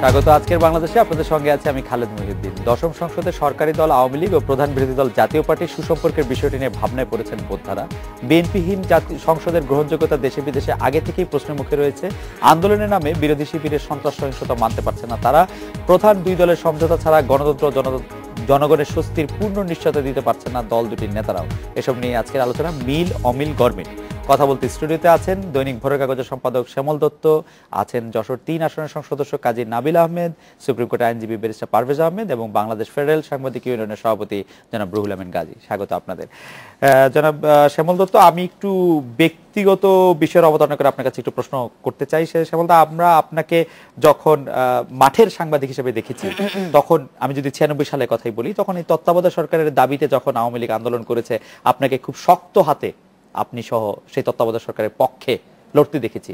স্বাগত আজকের বাংলাদেশে। আপনাদের সঙ্গে আছে আমি খালেদ মহিউদ্দিন। দশম সংসদে সরকারি দল আওয়ামী লীগ ও প্রধান বিরোধী দল জাতীয় পার্টির সুসম্পর্কের বিষয়টি নিয়ে ভাবনায় পড়েছেন বোদ্ধারা। বিএনপিহীন সংসদের গ্রহণযোগ্যতা দেশে বিদেশে আগে থেকেই প্রশ্নের মুখে রয়েছে। আন্দোলনের নামে বিরোধী শিবিরের সন্ত্রাস সহিংসতা মানতে পারছে না তারা। প্রধান দুই দলের সমঝোতা ছাড়া গণতন্ত্র জনগণের স্বস্তির পূর্ণ নিশ্চয়তা দিতে পারছেন না দল দুটির নেতারাও। এসব নিয়ে আজকের আলোচনা মিল অমিল গরমিল। কথা বলতে স্টুডিওতে আছেন দৈনিক ভোরের কাগজের সম্পাদক শ্যামল দত্ত, আছেন যশোর ৩ আসনের সংসদ সদস্য কাজী নাবিল আহমেদ, সুপ্রিম কোর্টের আইনজীবী ব্যারিস্টার পারভেজ আহমেদ এবং বাংলাদেশ ফেডারেল সাংবাদিক ইউনিয়নের সভাপতি জনাব রুহুল আমিন গাজী। স্বাগত আপনাদের। জনাব শ্যামল দত্ত, আমি একটু ব্যক্তিগত বিষয়ের অবতারণা করে আপনার কাছে একটু প্রশ্ন করতে চাই। শ্যামল দা, আমরা আপনাকে যখন মাঠের সাংবাদিক হিসেবে দেখেছি, তখন আমি যদি 96 সালের কথাই বলি, তখন এই তত্ত্বাবধায়ক সরকারের দাবিতে যখন আওয়ামী লীগ আন্দোলন করেছে, আপনাকে খুব শক্ত হাতে আপনি সহ সেই তত্ত্বাবধায়ক সরকারের পক্ষে লড়তে দেখেছি।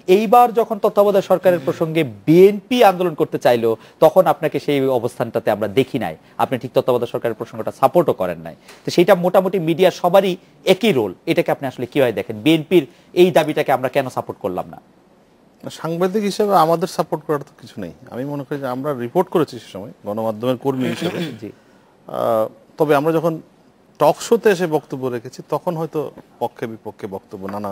এইবার যখন তত্ত্বাবধায়ক সরকারের প্রসঙ্গে বিএনপি আন্দোলন করতে চাইলো, তখন আপনাকে সেই অবস্থানটাতে আমরা দেখি নাই। আপনি ঠিক তত্ত্বাবধায়ক সরকারের প্রসঙ্গটা সাপোর্টও করেন নাই। তো সেইটা মোটামুটি মিডিয়া সবারই একই রোল। এটাকে আপনি আসলে কিভাবে দেখেন? বিএনপির এই দাবিটাকে আমরা কেন সাপোর্ট করলাম না? সাংবাদিক হিসেবে আমাদের সাপোর্ট করার তো কিছু নেই। আমি মনে করি যে আমরা রিপোর্ট করেছি সে সময় গণমাধ্যমের কর্মী হিসেবে। তবে আমরা যখন টক শোতে এসে বক্তব্য রেখেছি, তখন হয়তো পক্ষে বিপক্ষে বক্তব্য নানা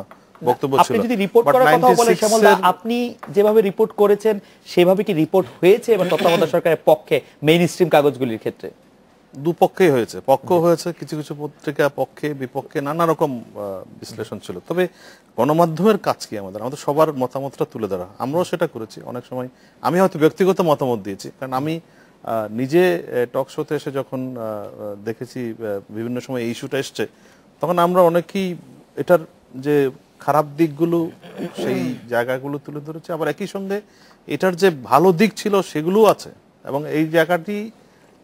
বক্তব্য ছিল। আপনি যদি রিপোর্ট করার কথা বলেন শ্যামল দা, আপনি যেভাবে রিপোর্ট করেছেন সেভাবে কি রিপোর্ট হয়েছে এবার তত্ত্বাবধায়ক সরকারের পক্ষে মেইন স্ট্রিম কাগজগুলির ক্ষেত্রে? দুপক্ষেই হয়েছে, পক্ষ হয়েছে, কিছু কিছু পত্রিকা পক্ষে বিপক্ষে নানা রকম বিশ্লেষণ ছিল। তবে গণমাধ্যমের কাজ কি? আমাদের সবার মতামতটা তুলে ধরা। আমরাও সেটা করেছি। অনেক সময় আমি হয়তো ব্যক্তিগত মতামত দিয়েছি, কারণ আমি নিজে টক শোতে এসে যখন দেখেছি বিভিন্ন সময় এই ইস্যুটা এসছে, তখন আমরা অনেকেই এটার যে খারাপ দিকগুলো সেই জায়গাগুলো তুলে ধরেছি, আবার একই সঙ্গে এটার যে ভালো দিক ছিল সেগুলোও আছে, এবং এই জায়গাটি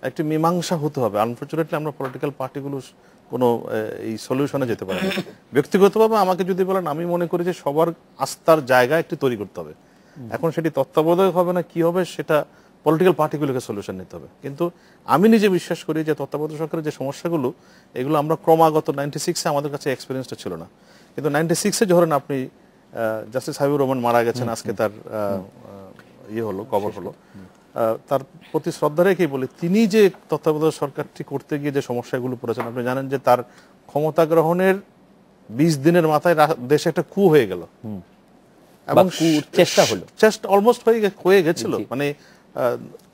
একটি মীমাংসা হতে হবে। আনফর্চুনেটলি আমরা পলিটিক্যাল পার্টিগুলো কোনো এই সলিউশনে যেতে পারি না। ব্যক্তিগতভাবে আমাকে যদি বলেন, আমি মনে করি যে সবার আস্থার জায়গা একটি তৈরি করতে হবে। এখন সেটি তত্ত্বাবধায়ক হবে না কি হবে, সেটা পলিটিক্যাল পার্টিগুলোকে সলিউশন নিতে হবে। কিন্তু আমি নিজে বিশ্বাস করি যে তত্ত্বাবধায়ক সরকারের যে সমস্যাগুলো, এগুলো আমরা ক্রমাগত 96-এ আমাদের কাছে এক্সপিরিয়েন্সটা ছিল না, কিন্তু 96-এ ধরেন আপনি জাস্টিস হাবিবুর রহমান মারা গেছেন, আজকে তার হলো, কবর হলো, তার প্রতি শ্রদ্ধা রেখেই বলি, তিনি যে তত্ত্বাবধায়ক সরকারটি করতে গিয়ে যে সমস্যাগুলো পড়েছেন, আপনি জানেন যে তার ক্ষমতা গ্রহণের 20 দিনের মাথায় দেশে একটা কু হয়ে গেল, এবং চেষ্টা অলমোস্ট হয়ে গেছিল। মানে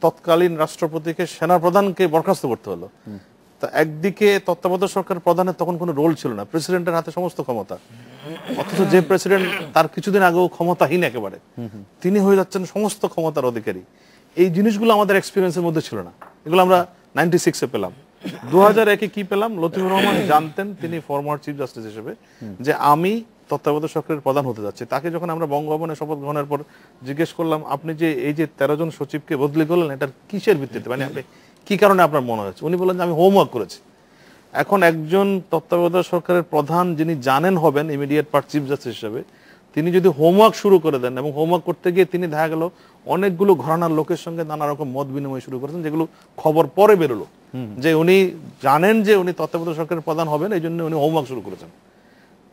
তৎকালীন রাষ্ট্রপতিকে সেনাপ্রধানকে বরখাস্ত করতে হলো। তা একদিকে তত্ত্বাবধায়ক সরকার প্রধানের তখন কোনো রোল ছিল না, প্রেসিডেন্টের হাতে সমস্ত ক্ষমতা, অথচ যে প্রেসিডেন্ট তার কিছুদিন আগেও ক্ষমতাহীন একেবারে, তিনি হয়ে যাচ্ছেন সমস্ত ক্ষমতার অধিকারী। এই জিনিসগুলো আমাদের এক্সপিরিয়েন্সের মধ্যে ছিল না। এগুলো আমরা 96-এ পেলাম। 2001-এ কি পেলাম? লতিফুর রহমান জানতেন, তিনি ফরমার চিফ জাস্টিস হিসেবে, যে আমি তত্ত্বাবধায়ক সরকারের প্রধান হতে যাচ্ছি। তাকে যখন আমরা বঙ্গভবনে শপথ গ্রহণের পর জিজ্ঞেস করলাম, আপনি যে এই যে 13 জন সচিবকে বদলি করলেন, এটার কিসের ভিত্তিতে, মানে আপনি কি কারণে আপনার মনে হয়েছে? উনি বললেন যে আমি হোমওয়ার্ক করেছি। এখন একজন তত্ত্বাবধায়ক সরকারের প্রধান যিনি জানেন হবেন ইমিডিয়েট পার্ট চিফ জাস্টিস হিসেবে, তিনি যদি হোমওয়ার্ক শুরু করে দেন, এবং হোমওয়ার্ক করতে গিয়ে তিনি দেখা গেল অনেকগুলো ঘরানার লোকের সঙ্গে নানা রকম মত বিনিময় শুরু করেছেন, যেগুলো খবর পরে বেরোলো যে উনি জানেন যে উনি তত্ত্বাবধায়ক সরকারের প্রধান হবেন, এই জন্য উনি হোমওয়ার্ক শুরু করেছেন,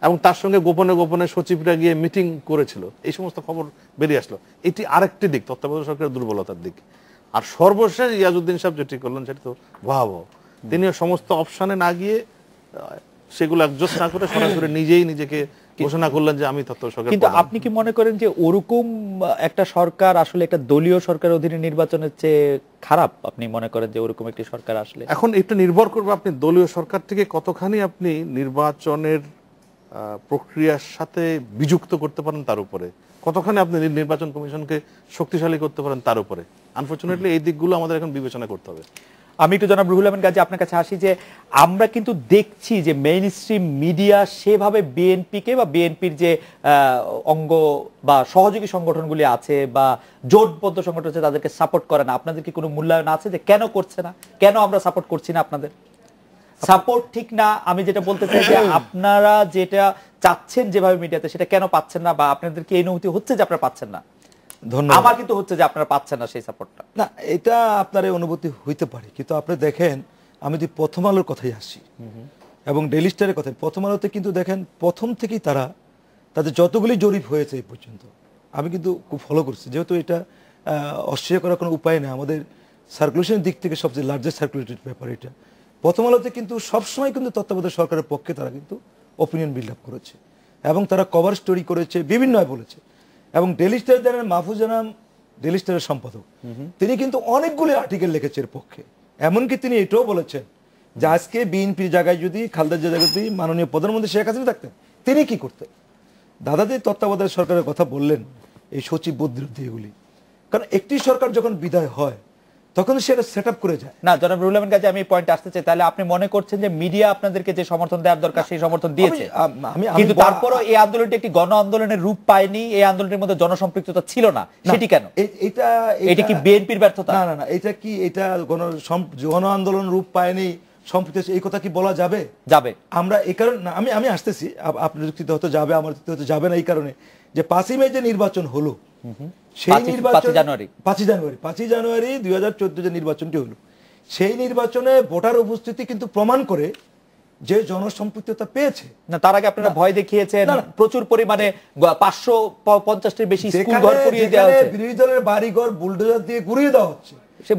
এবং তার সঙ্গে গোপনে গোপনে সচিবরা গিয়ে মিটিং করেছিল, এই সমস্ত খবর বেরিয়ে আসলো। এটি আরেকটি দিক, তত্ত্বাবধায়ক সরকারের দুর্বলতার দিক। আর সর্বশেষ ইয়াজউদ্দিন সাহেব যেটি করলেন, সেটি তো ভয়াবহ। তিনি সমস্ত অপশনে না গিয়ে, সেগুলো অ্যাডজাস্ট না করে সরাসরি নিজেই নিজেকে ঘোষণা করলেন যে আমি তত্ত্বাবধায়ক সরকার। কিন্তু আপনি কি মনে করেন যে ওরকম একটা সরকার আসলে একটা দলীয় সরকারের অধীনে নির্বাচনের চেয়ে খারাপ? আপনি মনে করেন যে ওরকম একটি সরকার আসলে? এখন এটা নির্ভর করবে আপনি দলীয় সরকার থেকে কতখানি আপনি নির্বাচনের প্রক্রিয়ার সাথে বিযুক্ত করতে পারেন, তার উপরে কতখানি আপনি নির্বাচন কমিশনকে শক্তিশালী করতে পারেন, তার উপরে। আনফরচুনেটলি এই দিকগুলো আমাদের এখন বিবেচনা করতে হবে। আমি একটু জনাব রুহুল আমিন গাজী আপনার কাছে আসি, যে আমরা কিন্তু দেখছি যে মেইন স্ট্রিম মিডিয়া সেভাবে বিএনপিকে বা বিএনপির যে অঙ্গ বা সহযোগী সংগঠনগুলি আছে বা জোটবদ্ধ সংগঠন আছে তাদেরকে সাপোর্ট করে না। আপনাদের কি কোনো মূল্যায়ন আছে যে কেন করছে না, কেন আমরা সাপোর্ট করছি না? আপনাদের সাপোর্ট ঠিক না, আমি যেটা বলতে চাই যে আপনারা যেটা চাচ্ছেন যেভাবে মিডিয়াতে, সেটা কেন পাচ্ছেন না, বা আপনাদের কি এই অনুভূতি হচ্ছে যে আপনারা পাচ্ছেন না? ধন্যবাদ। আমার কিন্তু হচ্ছে যে আপনারা পাচ্ছেন না সেই সাপোর্টটা। না, এটা আপনার এই অনুভূতি হইতে পারে, কিন্তু আপনি দেখেন, আমি যদি প্রথম আলোর কথাই আসি এবং ডেইলি স্টারের কথা, প্রথম আলোতে কিন্তু দেখেন প্রথম থেকেই তারা তাদের যতগুলি জরিপ হয়েছে এই পর্যন্ত, আমি কিন্তু খুব ফলো করছি, যেহেতু এটা অস্বীকার করার কোনো উপায় নেই। আমাদের সার্কুলেশনের দিক থেকে সবচেয়ে লার্জেস্ট সার্কুলেটেড পেপার এটা। প্রথম আলোতে কিন্তু সবসময় কিন্তু তত্ত্বাবধায়ক সরকারের পক্ষে তারা কিন্তু অপিনিয়ন বিল্ড আপ করেছে এবং তারা কভার স্টোরি করেছে, বিভিন্নভাবে বলেছে। এবং ডেইলি স্টার জানেন মাহফুজ আনাম ডেইলি স্টারের সম্পাদক, তিনি কিন্তু অনেকগুলো আর্টিকেল লিখেছে এর পক্ষে। এমনকি তিনি এটাও বলেছেন যে আজকে বিএনপির জায়গায় যদি খালেদা জিয়ার জায়গায় যদি মাননীয় প্রধানমন্ত্রী শেখ হাসিনা থাকতেন, তিনি কি করতেন। দাদা যে তত্ত্বাবধায়ক সরকারের কথা বললেন, এই সচিব বদরুদ্দি এগুলি, কারণ একটি সরকার যখন বিদায় হয় তখন সেটা সেট আপ করে যায় না। জনাব রুহুল আমিন গাজী, আমি পয়েন্ট আসতে চাই, তাহলে আপনি মনে করছেন যে মিডিয়া আপনাদেরকে যে সমর্থন দেওয়ার দরকার সেই সমর্থন দিয়েছে, কিন্তু তারপরও এই আন্দোলনটি একটি গণ আন্দোলনের রূপ পায়নি, এই আন্দোলনের মধ্যে জনসম্পৃক্ততা ছিল না, সেটি কেন? এটা কি বিএনপির ব্যর্থতা? না না না, এটা কি এটা গণ আন্দোলন রূপ পায়নি, সম্পৃক্ত, এই কথা কি বলা যাবে? যাবে। আমরা এই কারণে না, আমি আসতেছি, আপনার যুক্তিতে হয়তো যাবে, আমার যুক্তিতে হয়তো যাবে না, এই কারণে যে 5ই মে যে নির্বাচন হলো, সেই নির্বাচন 5ই জানুয়ারি 2014 যে নির্বাচনটি হলো, সেই নির্বাচনে ভোটার উপস্থিতি কিন্তু প্রমাণ করে যে জনসম্পৃক্ততা পেয়েছে। না, তার আগে আপনারা ভয় দেখিয়েছেন, প্রচুর পরিমাণে 550টির বেশি স্কুল ঘর পুড়িয়ে দেওয়া হচ্ছে, বিরোধী দলের বাড়িঘর বুলডোজার দিয়ে গুড়িয়ে দেওয়া হচ্ছে,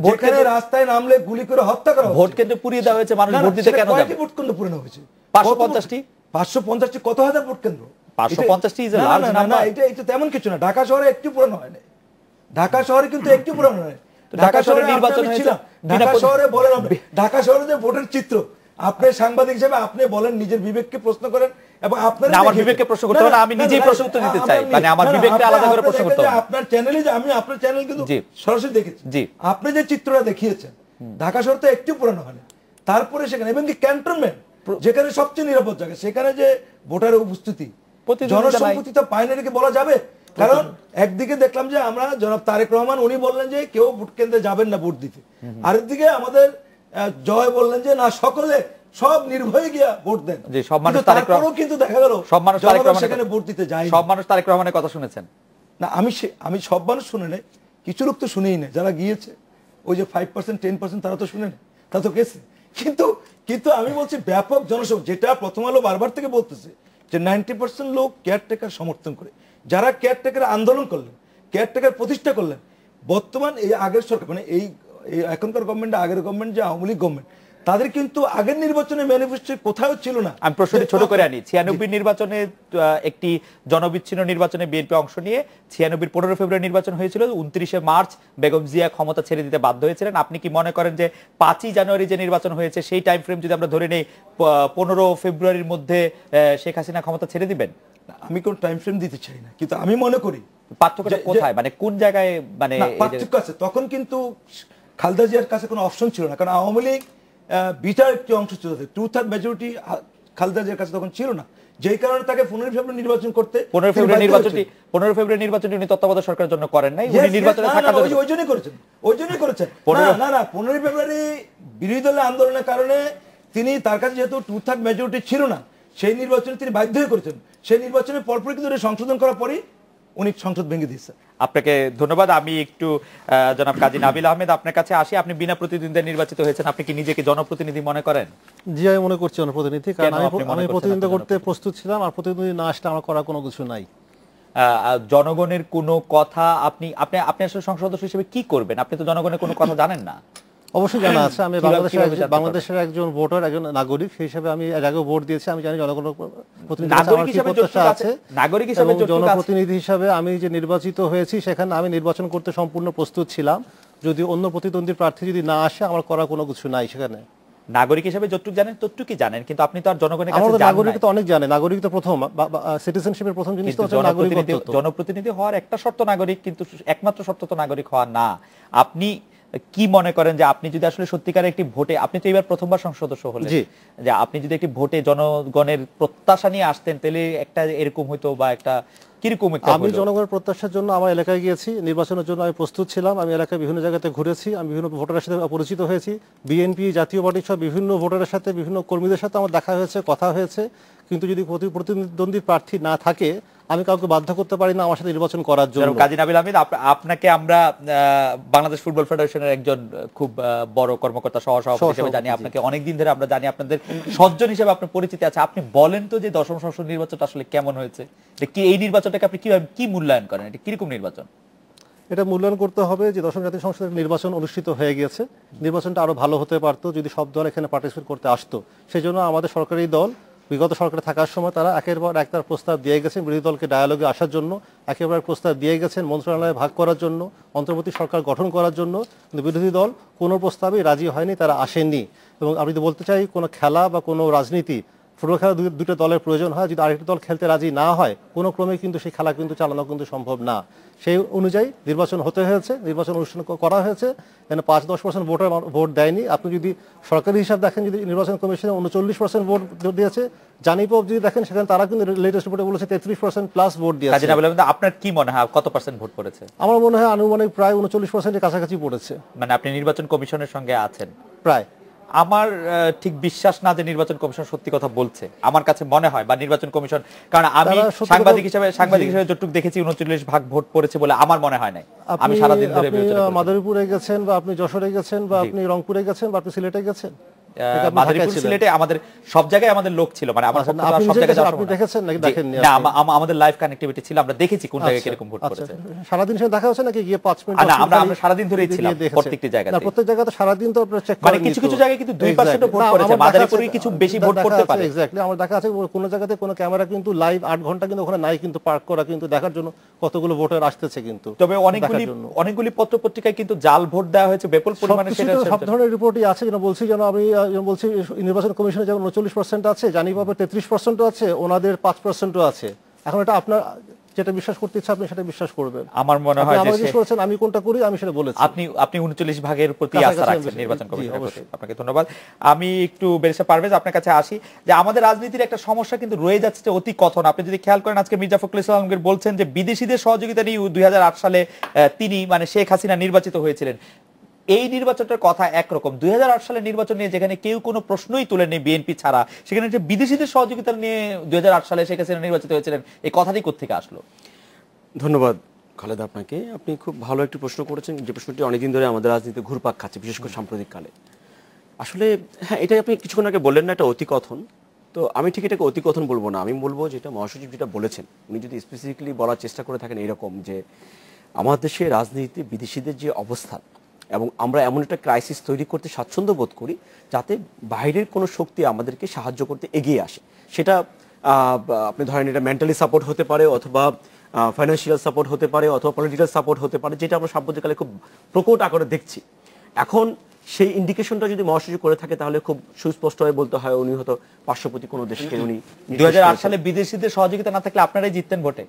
যেখানে রাস্তায় নামলে গুলি করে হত্যা করা হচ্ছে, ভোট কেন্দ্র পুড়িয়ে দেওয়া হয়েছে, মানুষ ভোট দিতে কেন যাবে? ভোট কেন্দ্র পুরানো হয়েছে 550টি কত হাজার ভোট কেন্দ্র? 550টি ইজ আ লার্জ নাম্বার। এটা তেমন কিছু না, ঢাকা শহরে একটু পুরানো হয় না, ঢাকা শহরে কিন্তু একটু পুরানো হয়। ঢাকা শহরে নির্বাচন হয়েছে, ঢাকা শহরে বলেন, ঢাকা শহরে যে ভোটের চিত্র, আপনি সাংবাদিক হিসেবে আপনি বলেন, নিজের বিবেককে প্রশ্ন করেন এবং আপনার আমার বিবেককে প্রশ্ন করতে হবে না, আমি নিজেই প্রশ্ন উত্তর দিতে চাই, মানে আমার বিবেককে আলাদা করে প্রশ্ন করতে হবে। আপনার চ্যানেলে যে আমি আপনার চ্যানেল কিন্তু সরাসরি দেখেছি, জি, আপনি যে চিত্রটা দেখিয়েছেন, ঢাকা শহর তো একটু পুরানো হয় না, তারপরে সেখানে এবং কি ক্যান্টনমেন্ট যেখানে সবচেয়ে নিরাপদ জায়গা, সেখানে যে ভোটারের উপস্থিতি, জনসম্পৃক্তি তো পায় না, এটাকে বলা যাবে? কারণ একদিকে দেখলাম যে আমরা জনাব তারেক রহমান, উনি বললেন যে কেউ ভোট কেন্দ্রে যাবেন না ভোট দিতে, আরেকদিকে আমাদের জয় বললেন যে না, সকলে সব নির্ভয়ে গিয়া ভোট দেন। তারপরেও কিন্তু দেখা গেল সব মানুষ সেখানে ভোট দিতে যায়, সব মানুষ তারেক রহমানের কথা শুনেছেন না। আমি সব মানুষ শুনে নেই, কিছু লোক তো শুনেই নেই, যারা গিয়েছে ওই যে 5% 10% তারা তো শুনে নেই, তারা তো গেছে। কিন্তু আমি বলছি ব্যাপক জনসংখ্যা, যেটা প্রথম আলো বারবার থেকে বলতেছে যে 90% লোক কেয়ারটেকার সমর্থন করে, যারা কেয়ারটেকার আন্দোলন করলেন, কেয়ারটেকার প্রতিষ্ঠা করলেন। বর্তমান এই আগের সরকার, মানে এই এখনকার গভর্নমেন্ট, আগের গভর্নমেন্ট যে আওয়ামী লীগ গভর্নমেন্ট, তাদের কিন্তু আগের নির্বাচনে ম্যানিফেস্টো কোথাও ছিল না। আমি প্রশ্নটি ছোট করে আনি, 96 নির্বাচনে একটি জনবিচ্ছিন্ন নির্বাচনে বিএনপি অংশ নিয়ে 96 15 ফেব্রুয়ারি নির্বাচন হয়েছিল, 29 মার্চ বেগম জিয়া ক্ষমতা ছেড়ে দিতে বাধ্য হয়েছিলেন। আপনি কি মনে করেন যে 5ই জানুয়ারি যে নির্বাচন হয়েছে সেই টাইম ফ্রেম যদি আমরা ধরে নেই, 15 ফেব্রুয়ারির মধ্যে শেখ হাসিনা ক্ষমতা ছেড়ে দিবেন? আমি কোন টাইম ফ্রেম দিতে চাই না, কিন্তু আমি মনে করি পার্থক্যটা কোথায়, মানে কোন জায়গায়, মানে পার্থক্য আছে। তখন কিন্তু খালেদা জিয়ার কাছে কোনো অপশন ছিল না, কারণ আওয়ামী লীগ বিটার একটি অংশ ছিল, 2/3 মেজরিটি খালেদা জিয়ার কাছে তখন ছিল না, যেই কারণে তাকে 15 ফেব্রুয়ারি নির্বাচন করতে, 15 ফেব্রুয়ারি নির্বাচনটি উনি তত্ত্বাবধায়ক সরকারের জন্য করেন নাই, উনি নির্বাচনে থাকার জন্য ওই জন্যই করেছেন। না 15 ফেব্রুয়ারি বিরোধী দলের আন্দোলনের কারণে তিনি, তার কাছে যেহেতু 2/3 মেজরিটি ছিল না, সেই নির্বাচনে তিনি বাধ্য হয়ে করেছেন। সেই নির্বাচনের পরপরই কিন্তু সংশোধন করার পরই উনি সংসদ ভেঙে দিয়েছেন। আপনাকে ধন্যবাদ। আমি একটু জনাব কাজী নাবিল আহমেদ আপনার কাছে আসি। আপনি বিনা প্রতিদ্বন্দ্বিতায় নির্বাচিত হয়েছেন, আপনি কি নিজেকে জনপ্রতিনিধি মনে করেন? জি, আমি মনে করছি জনপ্রতিনিধি, কারণ আমি প্রতিদ্বন্দ্বিতা করতে প্রস্তুত ছিলাম, আর প্রতিদ্বন্দ্বী না আসলে আমার করার কোনো কিছু নাই। জনগণের কোনো কথা আপনি আসলে সংসদ সদস্য হিসেবে কি করবেন? আপনি তো জনগণের কোনো কথা জানেন না। অবশ্যই জানা আছে, আমি বাংলাদেশের একজন ভোটার, একজন নাগরিক, সেই হিসাবে আমি এর আগে ভোট দিয়েছি, আমি জানি জনগণের জনপ্রতিনিধি হিসাবে আমি যে নির্বাচিত হয়েছি, সেখানে আমি নির্বাচন করতে সম্পূর্ণ প্রস্তুত ছিলাম। যদি অন্য প্রতিদ্বন্দ্বী প্রার্থী যদি না আসে, আমার করার কোনো কিছু নাই সেখানে। নাগরিক হিসেবে যতটুকু জানেন ততটুকুই জানেন, কিন্তু আপনি তো আর জনগণের কাছে জানেন না। নাগরিক তো অনেক জানে, নাগরিক তো প্রথম সিটিজেনশিপের প্রথম জিনিস তো হচ্ছে নাগরিকত্ব। জনপ্রতিনিধি হওয়ার একটা শর্ত নাগরিক, কিন্তু একমাত্র শর্ত তো নাগরিক হওয়া না। আপনি কি মনে করেন যে আপনি যদি আসলে সত্যিকারের একটি ভোটে, আপনি তো এবার প্রথমবার সংসদ সদস্য হলেন, যে আপনি যদি একটি ভোটে জনগণের প্রত্যাশা নিয়ে আসতেন, তাহলে একটা এরকম হইতো, বা একটা কিরকম? আমি জনগণের প্রত্যাশার জন্য আমার এলাকায় গিয়েছি, নির্বাচনের জন্য আমি প্রস্তুত ছিলাম, আমি এলাকায় বিভিন্ন জায়গাতে ঘুরেছি, আমি বিভিন্ন ভোটারের সাথে পরিচিত হয়েছি, বিএনপি জাতীয় পার্টি সহ বিভিন্ন ভোটারের সাথে, বিভিন্ন কর্মীদের সাথে আমার দেখা হয়েছে, কথা হয়েছে। কিন্তু যদি প্রতিদ্বন্দ্বী প্রার্থী না থাকে, আমি কাউকে বাধ্য করতে পারি না আমার সাথে নির্বাচন করার জন্য। কাজী নাবিল আহমেদ, আপনাকে আমরা বাংলাদেশ ফুটবল ফেডারেশনের একজন খুব বড় কর্মকর্তা, সহসভাপতি হিসেবে জানি, আপনাকে অনেকদিন ধরে আমরা জানি, আপনাদের সজ্জন হিসেবে আপনার পরিচিতি আছে। আপনি বলেন তো যে 10ম সংসদ নির্বাচনটা আসলে কেমন হয়েছে, কি এই নির্বাচনটাকে আপনি কিভাবে কি মূল্যায়ন করেন, এটা কিরকম নির্বাচন? এটা মূল্যায়ন করতে হবে যে দশম জাতীয় সংসদের নির্বাচন অনুষ্ঠিত হয়ে গিয়েছে, নির্বাচনটা আরো ভালো হতে পারতো যদি সব দল এখানে পার্টিসিপেট করতে আসতো। সেই জন্য আমাদের সরকারি দল বিগত সরকারে থাকার সময় তারা একের পর এক তার প্রস্তাব দিয়ে গেছেন বিরোধী দলকে ডায়ালগে আসার জন্য, একেবারে প্রস্তাব দিয়ে গেছেন মন্ত্রণালয়ে ভাগ করার জন্য, অন্তর্বর্তী সরকার গঠন করার জন্য, কিন্তু বিরোধী দল কোনো প্রস্তাবেই রাজি হয়নি, তারা আসেননি। এবং আমি যদি বলতে চাই কোনো খেলা বা কোনো রাজনীতি, ফুটবল খেলা দুটো দলের প্রয়োজন হয়, যদি আরেকটি দল খেলতে রাজি না হয় কোনো ক্রমে কিন্তু সেই খেলা কিন্তু চালানো কিন্তু সম্ভব না। সেই অনুযায়ী নির্বাচন হতে হয়েছে, নির্বাচন অনুষ্ঠান করা হয়েছে, এখানে 5-10% ভোট দেয়নি। আপনি যদি সরকারি হিসাব দেখেন, যদি নির্বাচন কমিশনে 39% ভোট দিয়েছে, জানিপব যদি দেখেন সেখানে তারা কিন্তু লেটেস্ট রিপোর্টে বলেছে 33% প্লাস ভোট দিয়েছে। আপনার কি মনে হয় কত পার্সেন্ট ভোট পড়েছে? আমার মনে হয় আনুমানিক প্রায় 39%-এর কাছাকাছি পড়েছে। মানে আপনি নির্বাচন কমিশনের সঙ্গে আছেন প্রায়। আমার ঠিক বিশ্বাস না যে নির্বাচন কমিশন সত্যি কথা বলছে। আমার কাছে মনে হয় বা নির্বাচন কমিশন, কারণ আমি সাংবাদিক হিসেবে যতটুকু দেখেছি 39 ভাগ ভোট পড়েছে বলে আমার মনে হয় নাই। আমি সারাদিন ধরে মাদারীপুরে গেছেন বা আপনি যশোরে গেছেন বা আপনি রংপুরে গেছেন বা আপনি সিলেটে গেছেন, মাদারীপুর সিলেটে আমাদের সব জায়গায় আমাদের লোক ছিল, মানে আমার সব জায়গায় আপনি দেখেছেন নাকি দেখেননি? না, আমাদের লাইভ কানেক্টিভিটি ছিল, আমরা দেখেছি কোন জায়গায় কিরকম ভোট পড়েছে। সারাদিন সেটা দেখা হচ্ছে নাকি গিয়ে 5 মিনিট? না, আমরা সারাদিন ধরেই ছিলাম প্রত্যেকটি জায়গায়। না, প্রত্যেক জায়গাতে সারাদিন তো আপনারা চেক করেন, মানে কিছু কিছু জায়গায় কিন্তু 2% ভোট পড়েছে, মাদারীপুরে কিছু বেশি ভোট পড়তে পারে। এক্স্যাক্টলি, আমার দেখা আছে কোন জায়গাতে কোন ক্যামেরা কিন্তু লাইভ 8 ঘন্টা কিন্তু ওখানে নাই, কিন্তু পার্ক করা কিন্তু দেখার জন্য কতগুলো ভোটার আসতেছে। কিন্তু তবে অনেকগুলি পত্র পত্রিকায় কিন্তু জাল ভোট দেওয়া হয়েছে বিপুল পরিমাণে, সেটা সব ধরনের রিপোর্টই আছে। যেন বলছি, যেন আমি বলছি নির্বাচন কমিশনে যেমন 39% আছে, জানিভাবে 33% আছে, ওনাদের 5% আছে। এখন এটা আপনার যেটা বিশ্বাস করতে ইচ্ছা আপনি সেটা বিশ্বাস করবেন। আমার মনে হয় যে আমি কোনটা করি আমি সেটা বলেছি। আপনি 39 ভাগের প্রতি আস্থা রাখছেন নির্বাচন কমিশনের প্রতি, আপনাকে ধন্যবাদ। আমি একটু ব্যারিস্টার পারভেজ আপনার কাছে আসি, যে আমাদের রাজনীতির একটা সমস্যা কিন্তু রয়ে যাচ্ছে যে অতি কথন। আপনি যদি খেয়াল করেন, আজকে মির্জা ফখরুল ইসলাম আলমগীর বলছেন যে বিদেশিদের সহযোগিতা নিয়ে 2008 সালে তিনি মানে শেখ হাসিনা নির্বাচিত হয়েছিলেন। এই নির্বাচনটার কথা একরকম, 2008 সালের নির্বাচন নিয়ে যেখানে কেউ কোনো প্রশ্নই তুলেনি বিএনপি ছাড়া, সেখানে যে বিদেশিদের সহযোগিতা নিয়ে 2008 সালে শেখ হাসিনা নির্বাচিত হয়েছিলেন, এই কথাটি কোত্থেকে আসলো? ধন্যবাদ খালেদ আপনাকে, আপনি খুব ভালো একটি প্রশ্ন করেছেন, যে প্রশ্নটি অনেকদিন ধরে আমাদের রাজনীতিতে ঘুরপাক খাচ্ছে, বিশেষ করে সাম্প্রতিককালে। আসলে হ্যাঁ, এটাই আপনি কিছুক্ষণ আগে বললেন না, এটা অতিকথন। তো আমি ঠিক এটাকে অতিকথন বলবো না, আমি বলবো যেটা মহাসচিব যেটা বলেছেন, উনি যদি স্পেসিফিকলি বলার চেষ্টা করে থাকেন এরকম যে আমাদের দেশে রাজনীতিতে বিদেশিদের যে অবস্থান, এবং আমরা এমন একটা ক্রাইসিস তৈরি করতে স্বাচ্ছন্দ্য বোধ করি যাতে বাইরের কোনো শক্তি আমাদেরকে সাহায্য করতে এগিয়ে আসে। সেটা আপনি ধরেন এটা মেন্টালি সাপোর্ট হতে পারে, অথবা ফাইন্যান্সিয়াল সাপোর্ট হতে পারে, অথবা পলিটিক্যাল সাপোর্ট হতে পারে, যেটা আমরা সাম্প্রতিককালে খুব প্রকট আকারে দেখছি। এখন সেই ইন্ডিকেশনটা যদি মহাসচিব করে থাকে তাহলে খুব সুস্পষ্টভাবে বলতে হয় উনি হয়তো পার্শ্ববর্তী কোনো দেশকে উনি 2008 সালে বিদেশিদের সহযোগিতা না থাকলে আপনারাই জিততেন ভোটে।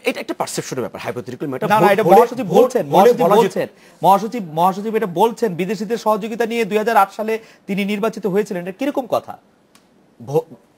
এটা একটা পারসেপশনের ব্যাপার, হাইপোথেটিক্যাল ম্যাটার। না, এটা মহাসচিব এটা বলছেন, বিদেশিদের সহযোগিতা নিয়ে 2008 সালে তিনি নির্বাচিত হয়েছিলেন। এটা কিরকম কথা?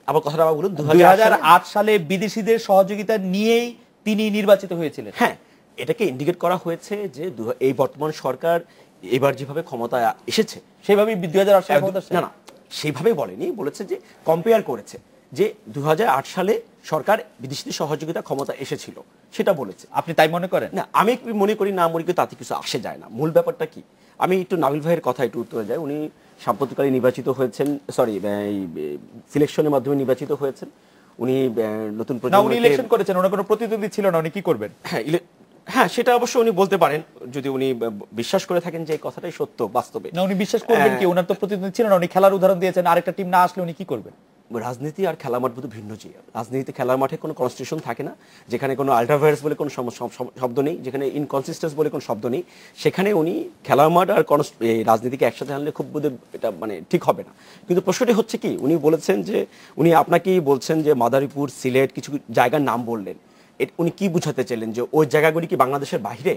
আবার কথাটা আবার বলুন। 2008 সালে বিদেশিদের সহযোগিতা নিয়েই তিনি নির্বাচিত হয়েছিলেন। হ্যাঁ, এটাকে ইন্ডিকেট করা হয়েছে যে এই বর্তমান সরকার এবার যেভাবে ক্ষমতায় এসেছে সেভাবেই 2008 সালে না সেইভাবে বলেনি, বলেছে যে কম্পেয়ার করেছে যে 2008 সালে সরকার বিদেশিদের সহযোগিতা ক্ষমতা এসেছিল, সেটা বলেছে। আপনি তাই মনে করেন? না, আমি মনে করি না, মনে করি তাতে কিছু আসে যায় না। মূল ব্যাপারটা কি, আমি একটু নাবিল ভাইয়ের কথা একটু উত্তরে যাই। উনি সাম্প্রতিককালে নির্বাচিত হয়েছেন, সিলেকশনের মাধ্যমে নির্বাচিত হয়েছেন। উনি নতুন উনি ইলেকশন করেছেন, ওনার কোনো প্রতিদ্বন্দ্বী ছিল না, উনি কি করবেন? হ্যাঁ, সেটা অবশ্য উনি বলতে পারেন যদি উনি বিশ্বাস করে থাকেন যে এই কথাটাই সত্য বাস্তবে। না, উনি বিশ্বাস করবেন কি? ওনার তো প্রতিদ্বন্দ্বী ছিল না, উনি খেলার উদাহরণ দিয়েছেন, আরেকটা টিম না আসলে উনি কি করবেন? রাজনীতি আর খেলার মাঠ দুটো ভিন্ন জিনিস। রাজনীতিতে খেলার মাঠে কোনো কনস্টিটিউশন থাকে না, যেখানে কোনো আল্ট্রাভায়ার্স বলে কোনো শব্দ নেই, যেখানে ইনকনসিস্টেন্স বলে কোনো শব্দ নেই, সেখানে উনি খেলার মাঠ আর রাজনীতিকে একসাথে আনলে খুব বোধহয় এটা মানে ঠিক হবে না। কিন্তু প্রশ্নটি হচ্ছে কি, উনি বলেছেন যে উনি আপনাকেই বলছেন যে মাদারীপুর, সিলেট কিছু জায়গার নাম বললেন, উনি কি বুঝাতে চাইলেন যে ওই জায়গাগুলি কি বাংলাদেশের বাইরে,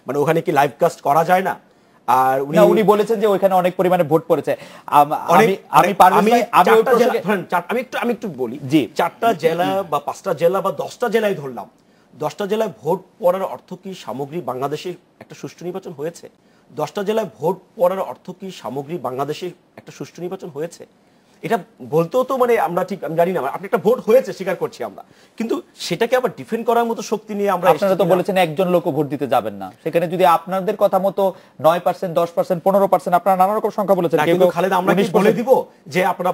মানে ওখানে কি লাইভ কাস্ট করা যায় না? আর উনি বলেছেন যে ওইখানে অনেক পরিমাণে ভোট পড়েছে। আমি একটু বলি, 4টা জেলা বা 5টা জেলা বা 10টা জেলায় ধরলাম, 10টা জেলায় ভোট পড়ার অর্থ কি সামগ্রিক বাংলাদেশে একটা সুষ্ঠু নির্বাচন হয়েছে? 10টা জেলায় ভোট পড়ার অর্থ কি সামগ্রিক বাংলাদেশে একটা সুষ্ঠু নির্বাচন হয়েছে? এটা বলতেও তো মানে আমরা ঠিক আমি জানি না, আপনি একটা ভোট হয়েছে স্বীকার করছি আমরা, কিন্তু সেটাকে আবার ডিফেন্ড করার মতো শক্তি নিয়ে আমরা। আপনারা তো বলেছেন একজন লোকও ভোট দিতে যাবেন না, সেখানে যদি আপনাদের কথা মতো 9%, 10%, 15%, আপনারা নানা রকম সংখ্যা বলেছেন। খালেদ, আমরা কি বলে দিব যে আপনারা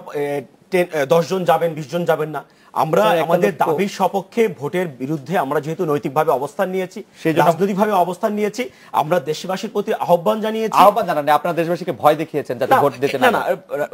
10 জন যাবেন, 20 জন যাবেন না। আমরা আমাদের দাবির সপক্ষে ভোটের বিরুদ্ধে আমরা যেহেতু নৈতিকভাবে অবস্থান নিয়েছি, রাজনৈতিকভাবে অবস্থান নিয়েছি, আমরা দেশবাসীর প্রতি আহ্বান জানিয়েছি। আহ্বান জানান, আপনারা দেশবাসীকে ভয় দেখিয়েছেন যাতে ভোট দিতে না। না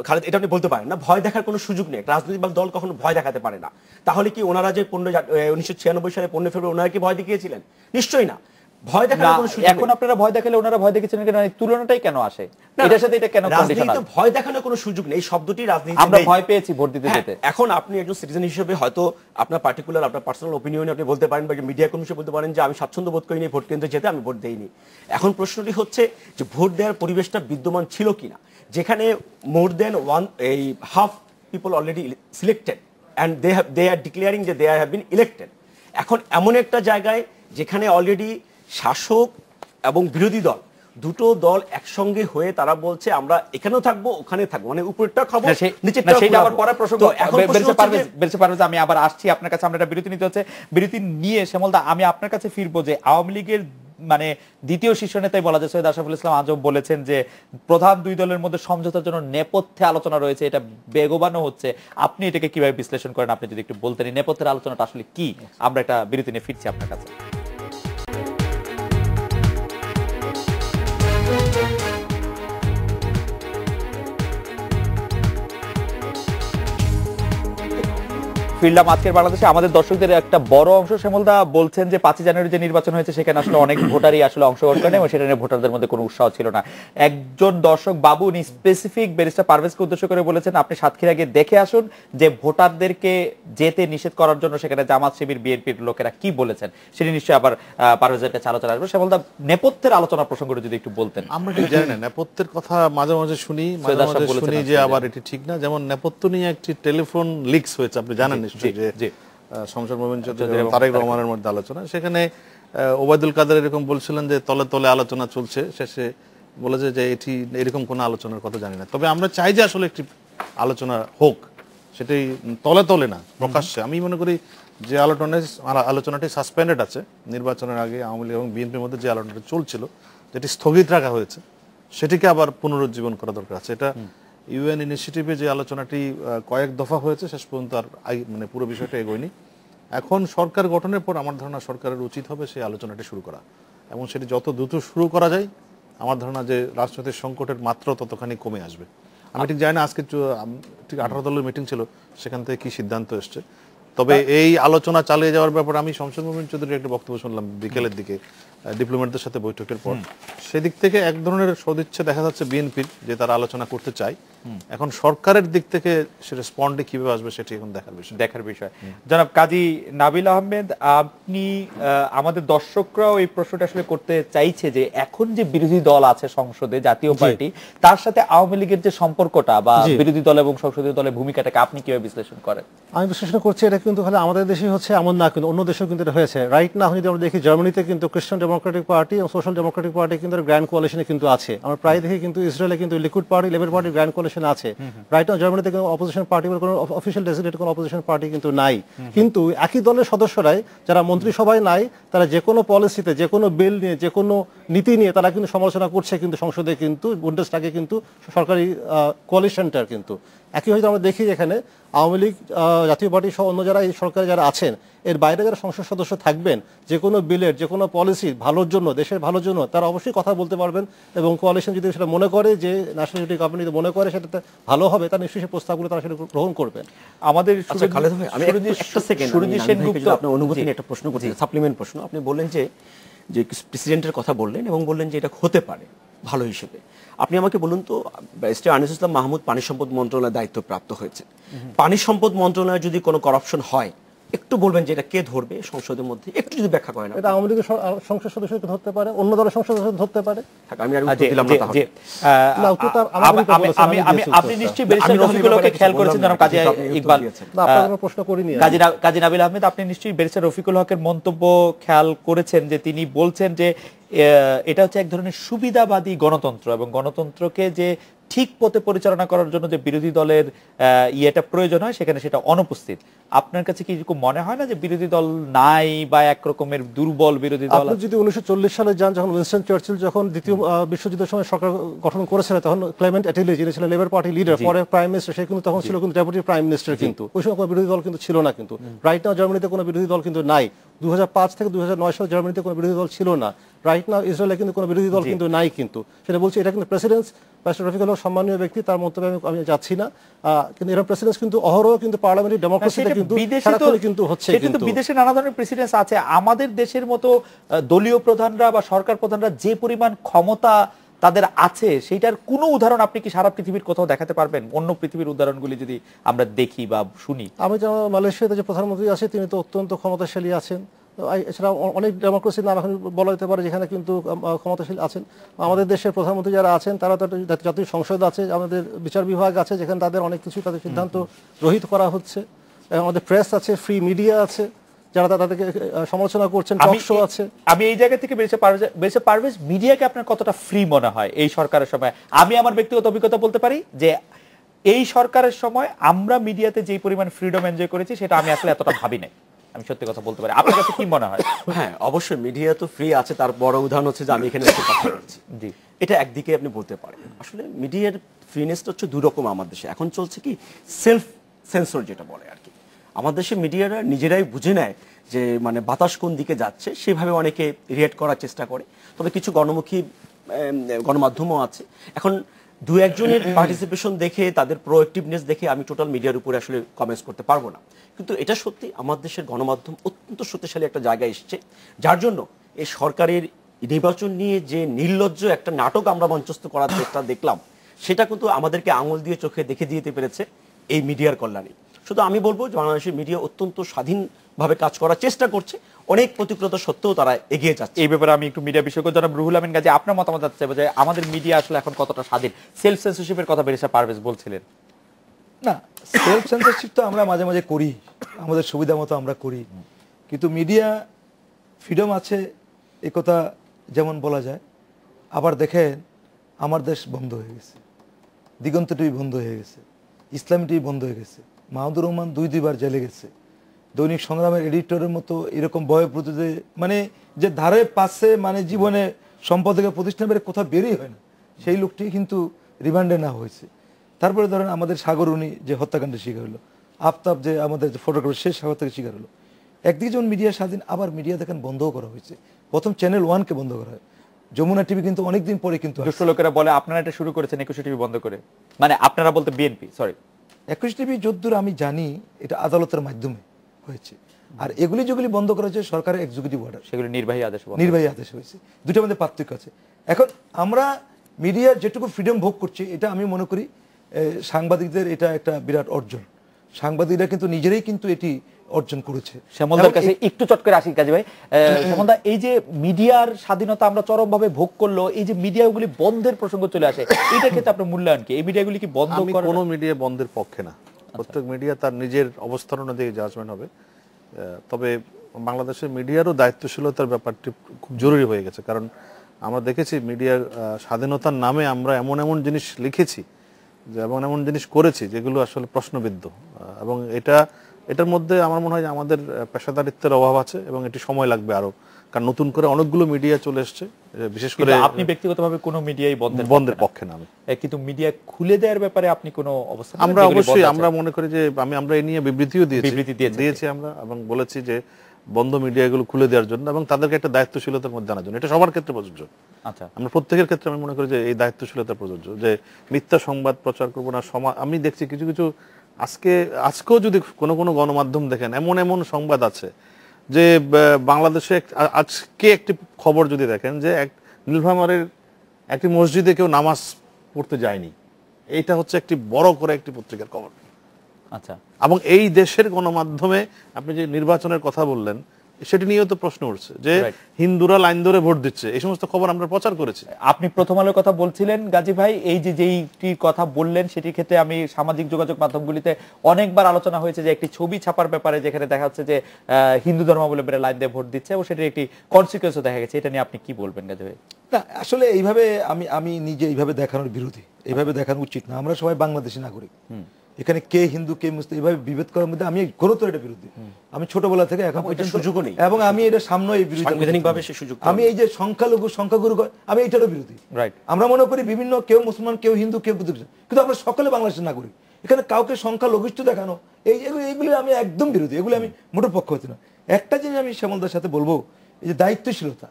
খালেদ, এটা আপনি বলতে পারেন না, ভয় দেখার কোনো সুযোগ নেই। রাজনৈতিক দল কখনো ভয় দেখাতে পারে না। তাহলে কি ওনারা যে 1996 সালে 15 ফেব্রুয়ারি ওনারা কি ভয় দেখিয়েছিলেন? নিশ্চয়ই না। ভয় দেখার কোনো সুযোগ নেই। এখন আপনারা ভয় দেখালে ওনারা ভয় দেখেছেন কেন? তুলনাটাই কেন আসে এটার সাথে? এটা কেন কন্ডিশনাল? রাজনীতিতে ভয় দেখানোর কোনো সুযোগ নেই, এই শব্দটি রাজনীতি। আমরা ভয় পেয়েছি ভোট দিতে যেতে। এখন আপনি একজন সিটিজেন হিসেবে হয়তো আপনার পার্টিকুলার আপনার পার্সোনাল ওপিনিয়নে আপনি বলতে পারেন, বা মিডিয়া কর্মী হিসেবে বলতে পারেন যে আমি স্বাচ্ছন্দ্য বোধ করিনি ভোট কেন্দ্রে যেতে, আমি ভোট দেইনি। এখন প্রশ্নটি হচ্ছে যে ভোট দেওয়ার পরিবেশটা বিদ্যমান ছিল কিনা, যেখানে more than half people already selected and they are declaring যে দে হ্যাভ বিন ইলেক্টেড। এখন এমন একটা জায়গায় যেখানে অলরেডি শাসক এবং বিরোধী দল দুটো দল একসঙ্গে হয়ে তারা বলছে আমরা এখানেও থাকবো ওখানে থাকবো, মানে উপরেরটা খাবো নিচেরটা। সেটা আবার পরে প্রসঙ্গ। বেলসে পারভেজ, আমি আবার আসছি আপনার কাছে। আমরা একটা বিরতি নিতে হচ্ছে, বিরতি নিয়ে শ্যামলদা আমি আপনার কাছে ফিরবো যে আওয়ামী লীগের মানে দ্বিতীয় শীর্ষ নেতাই বলা যায় সৈয়দ আশরাফুল ইসলাম আজব বলেছেন যে প্রধান দুই দলের মধ্যে সমঝোতার জন্য নেপথ্যে আলোচনা রয়েছে, এটা বেগবানও হচ্ছে। আপনি এটাকে কিভাবে বিশ্লেষণ করেন? আপনি যদি একটু বলতেন নেপথ্যের আলোচনাটা আসলে কি। আমরা একটা বিরতি নিয়ে ফিরছি আপনার কাছে। ফিরলাম আজকের বাংলাদেশে। আমাদের দর্শকদের একটা বড় অংশ শ্যামলদা বলছেন যে 5 জানুয়ারি যে নির্বাচন হয়েছে সেখানে আসলে অনেক ভোটারই আসলে অংশগ্রহণ করেন এবং সেটা নিয়ে ভোটারদের মধ্যে কোনো উৎসাহ ছিল না। একজন দর্শক বাবু উনি স্পেসিফিক ব্যারিস্টার পারভেজকে উদ্দেশ্য করে বলেছেন আপনি সাতক্ষীরা গিয়ে দেখে আসুন যে ভোটারদেরকে যেতে নিষেধ করার জন্য সেখানে জামাত শিবির বিএনপির লোকেরা কি বলেছেন। সেটি নিশ্চয়ই আবার পারভেজের কাছে আলোচনা আসবে। শ্যামলদা নেপথ্যের আলোচনা প্রসঙ্গটা যদি একটু বলতেন। আমরা ঠিক জানি না, নেপথ্যের কথা মাঝে মাঝে শুনি, মাঝে মাঝে শুনি যে আবার এটি ঠিক না। যেমন নেপথ্য নিয়ে একটি টেলিফোন লিকস হয়েছে, আপনি জানেন নিশ্চয়ই, যে শমশের মোমিন চৌধুরী এবং তারেক রহমানের মধ্যে আলোচনা। সেখানে ওবায়দুল কাদের এরকম বলছিলেন যে তলে তলে আলোচনা চলছে, শেষে বলেছে যে এটি এরকম কোনো আলোচনার কথা জানি না। তবে আমরা চাই যে আসলে একটি আলোচনা হোক, সেটাই তলে তলে না, প্রকাশ্যে। আমি মনে করি যে আলোচনাটি সাসপেন্ডেড আছে নির্বাচনের আগে আওয়ামী লীগ এবং বিএনপির মধ্যে যে আলোচনাটি চলছিল, যেটি স্থগিত রাখা হয়েছে, সেটিকে আবার পুনরুজ্জীবন করা দরকার আছে। এটা ইউএন ইনিশিয়েটিভে যে আলোচনাটি কয়েক দফা হয়েছে, শেষ পর্যন্ত আর মানে পুরো বিষয়টা এগোয়নি। এখন সরকার গঠনের পর আমার ধারণা সরকারের উচিত হবে সেই আলোচনাটি শুরু করা, এবং সেটি যত দ্রুত শুরু করা যায় আমার ধারণা যে রাজনৈতিক সংকটের মাত্রা ততখানি কমে আসবে। আমি ঠিক জানি না আজকে ঠিক 18 দলের মিটিং ছিল, সেখান থেকে কি সিদ্ধান্ত এসছে। তবে এই আলোচনা চালিয়ে যাওয়ার ব্যাপারে আমি শমশের মোমিন চৌধুরীর একটা বক্তব্য শুনলাম বিকেলের দিকে ডিপ্লোম্যাটদের সাথে বৈঠকের পর। সেদিক থেকে এক ধরনের সদিচ্ছা দেখা যাচ্ছে বিএনপির, যে তারা আলোচনা করতে চায়। এখন সরকারের দিক থেকে সে রেসপন্ডে কিভাবে আসবে সেটি এখন দেখার বিষয়। জনাব কাজী নাবিল আহমেদ, আপনি আমাদের দর্শকরাও এই প্রশ্নটা আসলে করতে চাইছে যে এখন যে বিরোধী দল আছে সংসদে, জাতীয় পার্টি, তার সাথে আওয়ামী লীগের যে সম্পর্কটা বা বিরোধী দল এবং সংসদীয় দলের ভূমিকাটাকে আপনি কিভাবে বিশ্লেষণ করেন? আমি বিশ্লেষণ করছি এটা কিন্তু খালি আমাদের দেশেই হচ্ছে এমন না, কিন্তু অন্য দেশেও কিন্তু এটা হয়েছে। রাইট না, যদি আমরা দেখি জার্মানিতে কিন্তু খ্রিস্টান ডেমোক্রেটিক পার্টি এবং সোশ্যাল ডেমোক্রেটিক পার্টি কিন্তু গ্র্যান্ড কোয়ালিশনে কিন্তু আছে। আমরা প্রায় দেখি কিন্তু ইসরায়েলে কিন্তু liquid party, labour party grand coalition আছে। রাইট না, জার্মানিতে কোনো অপোজিশন পার্টি বা কোনো অফিসিয়াল ডেজিগনেটেড কোনো অপোজিশন পার্টি কিন্তু নাই। কিন্তু একই দলের সদস্যরাই যারা মন্ত্রিসভায় নাই, তারা যে কোনো পলিসিতে, যে কোনো বিল নিয়ে, যে কোনো নীতি নিয়ে তারা কিন্তু সমালোচনা করছে কিন্তু সংসদে, কিন্তু বুন্ডেসটাগে কিন্তু সরকারি কোয়ালিশনটার কিন্তু একই হয়তো আমরা দেখি এখানে আওয়ামী লীগ, জাতীয় পার্টি সহ অন্য যারা এই সরকারে যারা আছেন, এর বাইরে যারা সংসদ সদস্য থাকবেন, যে কোনো বিলের, যে কোনো পলিসির ভালোর জন্য, দেশের ভালোর জন্য তারা অবশ্যই কথা বলতে পারবেন। এবং কোয়ালিশন যদি সেটা মনে করে যে ন্যাশনাল ইউনিটি গভর্নমেন্ট মনে করে সেটাতে ভালো হবে, তার নিশ্চয়ই সেই প্রস্তাবগুলো তারা সেটা গ্রহণ করবেন। আমাদের আপনার অনুভূতি নিয়ে একটা প্রশ্ন করছি, সাপ্লিমেন্ট প্রশ্ন। আপনি বললেন যে প্রেসিডেন্টের কথা বললেন এবং বললেন যে এটা হতে পারে ভালো হিসেবে। আপনি আমাকে বলুন তো, ব্যারিস্টার আনিসুল ইসলাম মাহমুদ পানি সম্পদ মন্ত্রণালয়ের দায়িত্ব প্রাপ্ত হয়েছে। পানি সম্পদ মন্ত্রণালয়ে যদি কোনো করাপশন হয়, একটু বলবেন যে এটা কে ধরবে সংসদের মধ্যে, একটু যদি ব্যাখ্যা করেন। এটা আওয়ামী লীগের সংসদ সদস্যকে ধরতে পারে, অন্য দলের সংসদ সদস্য ধরতে পারে। আমি আর উত্তর দিলাম না। আপনি নিশ্চয়ই ব্যারিস্টার রফিকুলকে খেয়াল করেছেন জনাব কাজী ইকবাল। আপনার প্রশ্ন করিনি। কাজী নাবিল আহমেদ, আপনি নিশ্চয়ই ব্যারিস্টার রফিকুল হকের মন্তব্য খেয়াল করেছেন যে তিনি বলছেন যে এটা হচ্ছে এক ধরনের সুবিধাবাদী গণতন্ত্র এবং গণতন্ত্রকে যে ঠিক পথে পরিচালনা করার জন্য যে বিরোধী দলের ইয়েটা প্রয়োজন হয় সেখানে সেটা অনুপস্থিত। আপনার কাছে কি এরকম মনে হয় না যে বিরোধী দল নাই বা এক রকমের দুর্বল বিরোধী দল? আপনি যদি 1940 সালে যান, যখন উইনস্টন চার্চিল যখন দ্বিতীয় বিশ্বযুদ্ধের সময় সরকার গঠন করেছিলেন, তখন ক্লেমেন্ট অ্যাটলি যিনি ছিলেন লেবার পার্টি লিডার, পরে প্রাইম মিনিস্টার, সে কিন্তু তখন ছিল কিন্তু ডেপুটি প্রাইম মিনিস্টার। কিন্তু ওই সময় কোনো বিরোধী দল কিন্তু ছিল না। কিন্তু রাইট নাও জার্মানিতে কোনো বিরোধী দল কিন্তু নাই। 2005 থেকে 2009 সালে জার্মানিতে কোনো বিরোধী দল ছিল না। রাইট নাও ইসরায়েলে কিন্তু কোনো বিরোধী দল কিন্তু নাই। কিন্তু সেটা বলছি, এটা কিন্তু প্রেসিডেন্ট ব্যারিস্টার রফিক হলো সম্মানীয় ব্যক্তি, তার মন্তব্যে আমি যাচ্ছি না, কিন্তু এরা প্রেসিডেন্ট কিন্তু অহরহ কিন্তু পার্লামেন্টারি ডেমোক্রেসিতে কিন্তু সারাক্ষণ কিন্তু হচ্ছে। কিন্তু বিদেশে নানা ধরনের প্রেসিডেন্ট আছে, আমাদের দেশের মতো দলীয় প্রধানরা বা সরকার প্রধানরা যে পরিমাণ ক্ষমতা তাদের আছে সেইটার কোনো উদাহরণ আপনি কি সারা পৃথিবীর কোথাও দেখাতে পারবেন? অন্য পৃথিবীর উদাহরণগুলি যদি আমরা দেখি বা শুনি। আমি যেমন মালয়েশিয়াতে যে প্রধানমন্ত্রী আছে তিনি তো অত্যন্ত ক্ষমতাশালী আছেন। এছাড়া অনেক ডেমোক্রেসির নাম এখন বলা যেতে পারে যেখানে কিন্তু ক্ষমতাশীল আছেন। আমাদের দেশের প্রধানমন্ত্রী যারা আছেন তারা তো জাতীয় সংসদ আছে, আমাদের বিচার বিভাগ আছে, যেখানে তাদের অনেক কিছু তাদের সিদ্ধান্ত রহিত করা হচ্ছে। আমাদের প্রেস আছে, ফ্রি মিডিয়া আছে, যারা তাদেরকে সমালোচনা করছেন, টক শো আছে। আমি এই জায়গা থেকে বেশি পারভেজ মিডিয়াকে আপনার কতটা ফ্রি মনে হয় এই সরকারের সময়? আমি আমার ব্যক্তিগত অভিজ্ঞতা বলতে পারি যে এই সরকারের সময় আমরা মিডিয়াতে যে পরিমাণ ফ্রিডম এনজয় করেছি সেটা আমি আসলে এতটা ভাবি নাই। আমি সত্যি কথা বলতে পারি। আপনার কাছে কি মনে হয়? হ্যাঁ, অবশ্যই মিডিয়া তো ফ্রি আছে, তার বড় উদাহরণ হচ্ছে যে আমি এখানে কথা বলছি। জি, এটা একদিকে আপনি বলতে পারেন। আসলে মিডিয়ার ফ্রিনেসটা হচ্ছে দুই রকম আমার দেশে। এখন চলছে কি সেলফ সেন্সর যেটা বলে আর কি। আমার দেশে মিডিয়ারা নিজেরাই বুঝে নেয় যে মানে বাতাস কোন দিকে যাচ্ছে, সেভাবে অনেকে রিয়েক্ট করার চেষ্টা করে। তবে কিছু গণমুখী গণমাধ্যমও আছে। এখন দু একজনের পার্টিসিপেশন দেখে, তাদের প্রোঅ্যাক্টিভনেস দেখে আমি টোটাল মিডিয়ার উপরে আসলে কমেন্টস করতে পারবো না। কিন্তু এটা সত্যি আমার দেশের গণমাধ্যম অত্যন্ত শক্তিশালী একটা জায়গায় এসছে, যার জন্য এই সরকারের নির্বাচন নিয়ে যে নির্লজ্জ একটা নাটক আমরা মঞ্চস্থ করার চেষ্টা দেখলাম, সেটা কিন্তু আমাদেরকে আঙুল দিয়ে চোখে দেখে দিতে পেরেছে এই মিডিয়ার কল্যাণে। শুধু আমি বলবো যে বাংলাদেশের মিডিয়া অত্যন্ত স্বাধীনভাবে কাজ করার চেষ্টা করছে, অনেক প্রতিকূলতা সত্ত্বেও তারা এগিয়ে যাচ্ছে। এই ব্যাপারে আমি একটু মিডিয়া বিশেষজ্ঞ জনাব রুহুল আমিন গাজী আপনার মতামত জানতে চাইবো যে আমাদের মিডিয়া আসলে এখন কতটা স্বাধীন? সেলফ সেন্সরশিপের কথা বেরিয়েছে পারভেজ বলছিলেন। না, সেলফ সেন্সরশিপ তো আমরা মাঝে মাঝে করি, আমাদের সুবিধা মতো আমরা করি, কিন্তু মিডিয়া ফ্রিডম আছে এ কথা যেমন বলা যায়। আবার দেখেন আমার দেশ বন্ধ হয়ে গেছে, দিগন্ত টিভি বন্ধ হয়ে গেছে, ইসলামী টিভি বন্ধ হয়ে গেছে, মাহমুদুর রহমান দুইবার জেলে গেছে, দৈনিক সংগ্রামের এডিটরের মতো এরকম বয় প্রতিতে মানে যে ধারে পাশে মানে জীবনে সম্পাদকের প্রতিষ্ঠান বেড়ে কোথাও বেরই হয় না, সেই লোকটি কিন্তু রিমান্ডে না হয়েছে। তারপরে ধরেন আমাদের সাগর উনি যে হত্যাকাণ্ডের শিকার হলো, আফতাব যে আমাদের ফটোগ্রাফার সে সাগর থেকে শিকার হলো। একদিকে যেমন মিডিয়া স্বাধীন, আবার মিডিয়া দেখেন বন্ধও করা হয়েছে। প্রথম চ্যানেল 1-কে বন্ধ করা হয়, যমুনা টিভি কিন্তু অনেকদিন পরে কিন্তু দুষ্ট লোকেরা বলে আপনারা এটা শুরু করেছেন 21 টিভি বন্ধ করে, মানে আপনারা বলতে বিএনপি, সরি 21 টিভি যদ্দূর আমি জানি এটা আদালতের মাধ্যমে হয়েছে, আর এগুলি যেগুলি বন্ধ করা হয়েছে সরকারের এক্সিকিউটিভ অর্ডার, সেগুলো নির্বাহী আদেশ নির্বাহী আদেশ হয়েছে। দুটোর মধ্যে পার্থক্য আছে। এখন আমরা মিডিয়া যেটুকু ফ্রিডম ভোগ করছি এটা আমি মনে করি সাংবাদিকদের এটা একটা বিরাট অর্জন। সাংবাদিকরা কিন্তু নিজেরাই কিন্তু এটি অর্জন করেছে। শ্যামলদার কাছে একটু চট করে আসি কাজী ভাই। শ্যামলদা, এই যে মিডিয়ার স্বাধীনতা আমরা চরমভাবে ভোগ করলো, এই যে মিডিয়াগুলি বন্ধের প্রসঙ্গ চলে আসে, এটার ক্ষেত্রে আপনার মূল্যায়ন কি? এই মিডিয়াগুলি কি বন্ধ করা? কোনো মিডিয়া বন্ধের পক্ষে না। প্রত্যেক মিডিয়া তার নিজের অবস্থান অনুযায়ী জাজমেন্ট হবে। তবে বাংলাদেশের মিডিয়ারও দায়িত্বশীলতার ব্যাপারটি খুব জরুরি হয়ে গেছে, কারণ আমরা দেখেছি মিডিয়ার স্বাধীনতার নামে আমরা এমন এমন জিনিস লিখেছি, যে এমন এমন জিনিস করেছি যেগুলো আসলে প্রশ্নবিদ্ধ, এবং এটার মধ্যে আমার মনে হয় যে আমাদের পেশাদারিত্বের অভাব আছে এবং এটি সময় লাগবে আরো, কারণ নতুন করে অনেকগুলো মিডিয়া চলে এসছে। বিশেষ করে আপনি ব্যক্তিগতভাবে কোনো মিডিয়াই বন্ধের পক্ষে না আমি, কিন্তু মিডিয়া খুলে দেওয়ার ব্যাপারে আপনি কোনো অবস্থা? আমরা অবশ্যই আমরা মনে করি যে আমরা এই নিয়ে বিবৃতিও দিয়েছি আমরা, এবং বলেছি যে বন্ধ মিডিয়াগুলো খুলে দেওয়ার জন্য এবং তাদেরকে একটা দায়িত্বশীলতার মধ্যে আনার জন্য। এটা সবার ক্ষেত্রে প্রযোজ্য। আচ্ছা, আমরা প্রত্যেকের ক্ষেত্রে আমি মনে করি যে এই দায়িত্বশীলতা প্রযোজ্য, যে মিথ্যা সংবাদ প্রচার করবো না। আমি দেখছি কিছু কিছু আজকেও যদি কোনো গণমাধ্যম দেখেন, এমন এমন সংবাদ আছে যে বাংলাদেশে আজকে একটি খবর যদি দেখেন যে নীলফামারীর একটি মসজিদে কেউ নামাজ পড়তে যায়নি, এইটা হচ্ছে একটি বড় করে একটি পত্রিকার খবর। আচ্ছা, এবং এই দেশের গণমাধ্যমে আপনি যে নির্বাচনের কথা বললেন সেটি নিয়েও তো প্রশ্ন উঠছে যে হিন্দুরা লাইন ধরে ভোট দিচ্ছে, এই সমস্ত খবর আমরা প্রচার করেছি। আপনি প্রথম আলোর কথা বলছিলেন গাজী ভাই, এই যে যেইটির কথা বললেন সেটির ক্ষেত্রে আমি সামাজিক যোগাযোগ মাধ্যমগুলিতে অনেকবার আলোচনা হয়েছে যে একটি ছবি ছাপার ব্যাপারে, যেখানে দেখা যাচ্ছে যে হিন্দু ধর্মাবলম্বীরা লাইন দিয়ে ভোট দিচ্ছে এবং সেটির একটি কনসিকুয়েন্সও দেখা গেছে। এটা নিয়ে আপনি কি বলবেন গাজী ভাই? না আসলে এইভাবে আমি নিজে এইভাবে দেখানোর বিরোধী, এইভাবে দেখানো উচিত না। আমরা সবাই বাংলাদেশি নাগরিক, এখানে কে হিন্দু কে মুসলিম এইভাবে বিভেদ করার মধ্যে আমি ঘোরতর এটা বিরোধী। আমি ছোটবেলা থেকে এখন এটা পর্যন্ত সুযোগও নেই। এবং আমি এটা সামনে এই বিরোধী সাংবিধানিকভাবে সে সুযোগ আমি এই যে সংখ্যাগুরু আমি এইটারও বিরোধী। Right. আমরা মনে করি বিভিন্ন কেউ মুসলমান কেউ হিন্দু কেউ বুদ্ধ, কিন্তু আমরা সকলে বাংলাদেশের নাগরিক। এখানে কাউকে সংখ্যালঘিষ্ঠ দেখানো এইগুলি আমি একদম বিরোধী, এগুলি আমি মোটের পক্ষ হতে না। একটা জিনিস আমি শ্যামলদার সাথে বলবো, এই যে দায়িত্বশীলতা,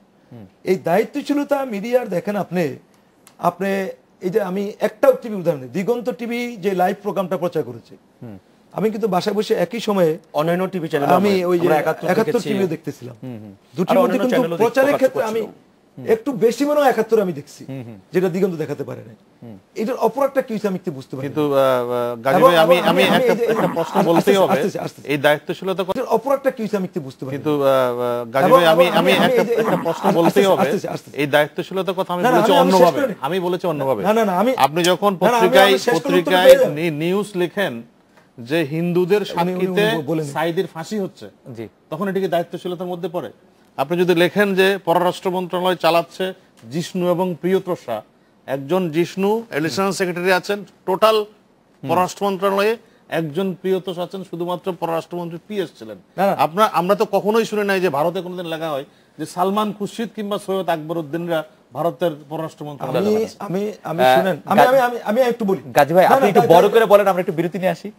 এই দায়িত্বশীলতা মিডিয়ার দেখেন আপনি এই যে আমি একটা টিভি উদাহরণ দিই, দিগন্ত টিভি যে লাইভ প্রোগ্রামটা প্রচার করেছে, আমি কিন্তু বাসায় বসে একই সময়ে অন্যান্য টিভি চ্যানেল আমি ওই যে 71 টিভিও দেখতেছিলাম। দুটির মধ্যে কিন্তু প্রচারের ক্ষেত্রে আমি একটু বেশি মনে হয় 71 আমি দেখছি, যেটা দিগন্ত দেখাতে পারে না। এটার অপরাধটা কি হয়েছে আমি একটু বুঝতে পারি। কিন্তু গাজী ভাই আমি একটা প্রশ্ন বলতেই হবে, এই দায়িত্বশীলতা এটার অপরাধটা কি হয়েছে আমি একটু বুঝতে পারি। কিন্তু গাজী ভাই আমি একটা প্রশ্ন বলতেই হবে, এই দায়িত্বশীলতার কথা আমি বলেছি অন্যভাবে, আমি বলেছি অন্যভাবে। আপনি যখন পত্রিকায় নিউজ লেখেন যে হিন্দুদের সাক্ষীতে সাঈদীর ফাঁসি হচ্ছে, জি, তখন এটিকে দায়িত্বশীলতার মধ্যে পড়ে? আপনি যদি লেখেন যে পররাষ্ট্র মন্ত্রণালয় চালাচ্ছে জিষ্ণু এবং প্রিয়তোষা, একজন জিষ্ণু এডিশনাল সেক্রেটারি আছেন টোটাল পররাষ্ট্র মন্ত্রণালয়ে, একজন প্রিয়তোষ আছেন শুধুমাত্র পররাষ্ট্রমন্ত্রী পিএস ছিলেন। আমরা তো কখনোই শুনে নাই যে ভারতে কোনোদিন লেখা হয় যে সালমান খুরশিদ কিংবা সৈয়দ আকবর উদ্দিনরা ভারতের পররাষ্ট্র মন্ত্রণালয়। আমি একটু বলি গাজী ভাই, আপনি একটু বড় করে বলেন, আমরা একটু বিরতি নিয়ে আসি,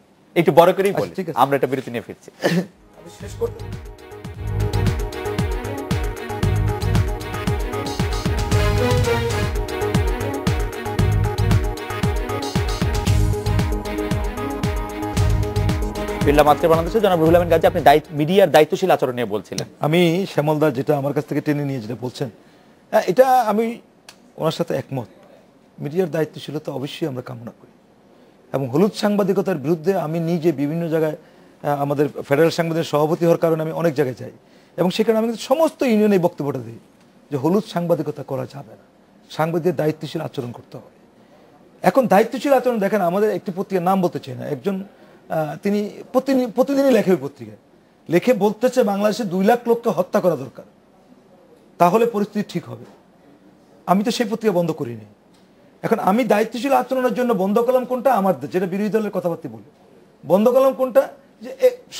একটু বড় করেই বলি, আমরা একটা বিরতি নিয়ে ফিরছি। আমি শেষ করতে বিল্লা মাত্রে বাংলাদেশে জনাব রুহুল আমিন গাজী, আপনি মিডিয়ার দায়িত্বশীল আচরণ নিয়ে বলছিলেন। আমি শ্যামলদা যেটা আমার কাছ থেকে টেনে নিয়ে যেটা বলছেন, এটা আমি ওনার সাথে একমত। মিডিয়ার দায়িত্বশীলতা অবশ্যই আমরা কামনা করি, এবং হলুদ সাংবাদিকতার বিরুদ্ধে আমি নিজে বিভিন্ন জায়গায় আমাদের ফেডারেল সাংবাদিক সভাপতি হওয়ার কারণে আমি অনেক জায়গায় যাই, এবং সেখানে আমি কিন্তু সমস্ত ইউনিয়নে বক্তব্যটা দিই যে হলুদ সাংবাদিকতা করা যাবে না, সাংবাদিকদের দায়িত্বশীল আচরণ করতে হবে। এখন দায়িত্বশীল আচরণ দেখেন, আমাদের একটি পত্রিকার নাম বলতে চাই না, একজন তিনি প্রতিদিনই লেখে ওই পত্রিকায়, লেখে বলতেছে বাংলাদেশে 2 লাখ লোককে হত্যা করা দরকার, তাহলে পরিস্থিতি ঠিক হবে। আমি তো সেই পত্রিকা বন্ধ করিনি। এখন আমি দায়িত্বশীল আচরণের জন্য বন্ধ করলাম কোনটা, আমার যেটা বিরোধী দলের কথাবার্তা বলে বন্ধ করলাম কোনটা, যে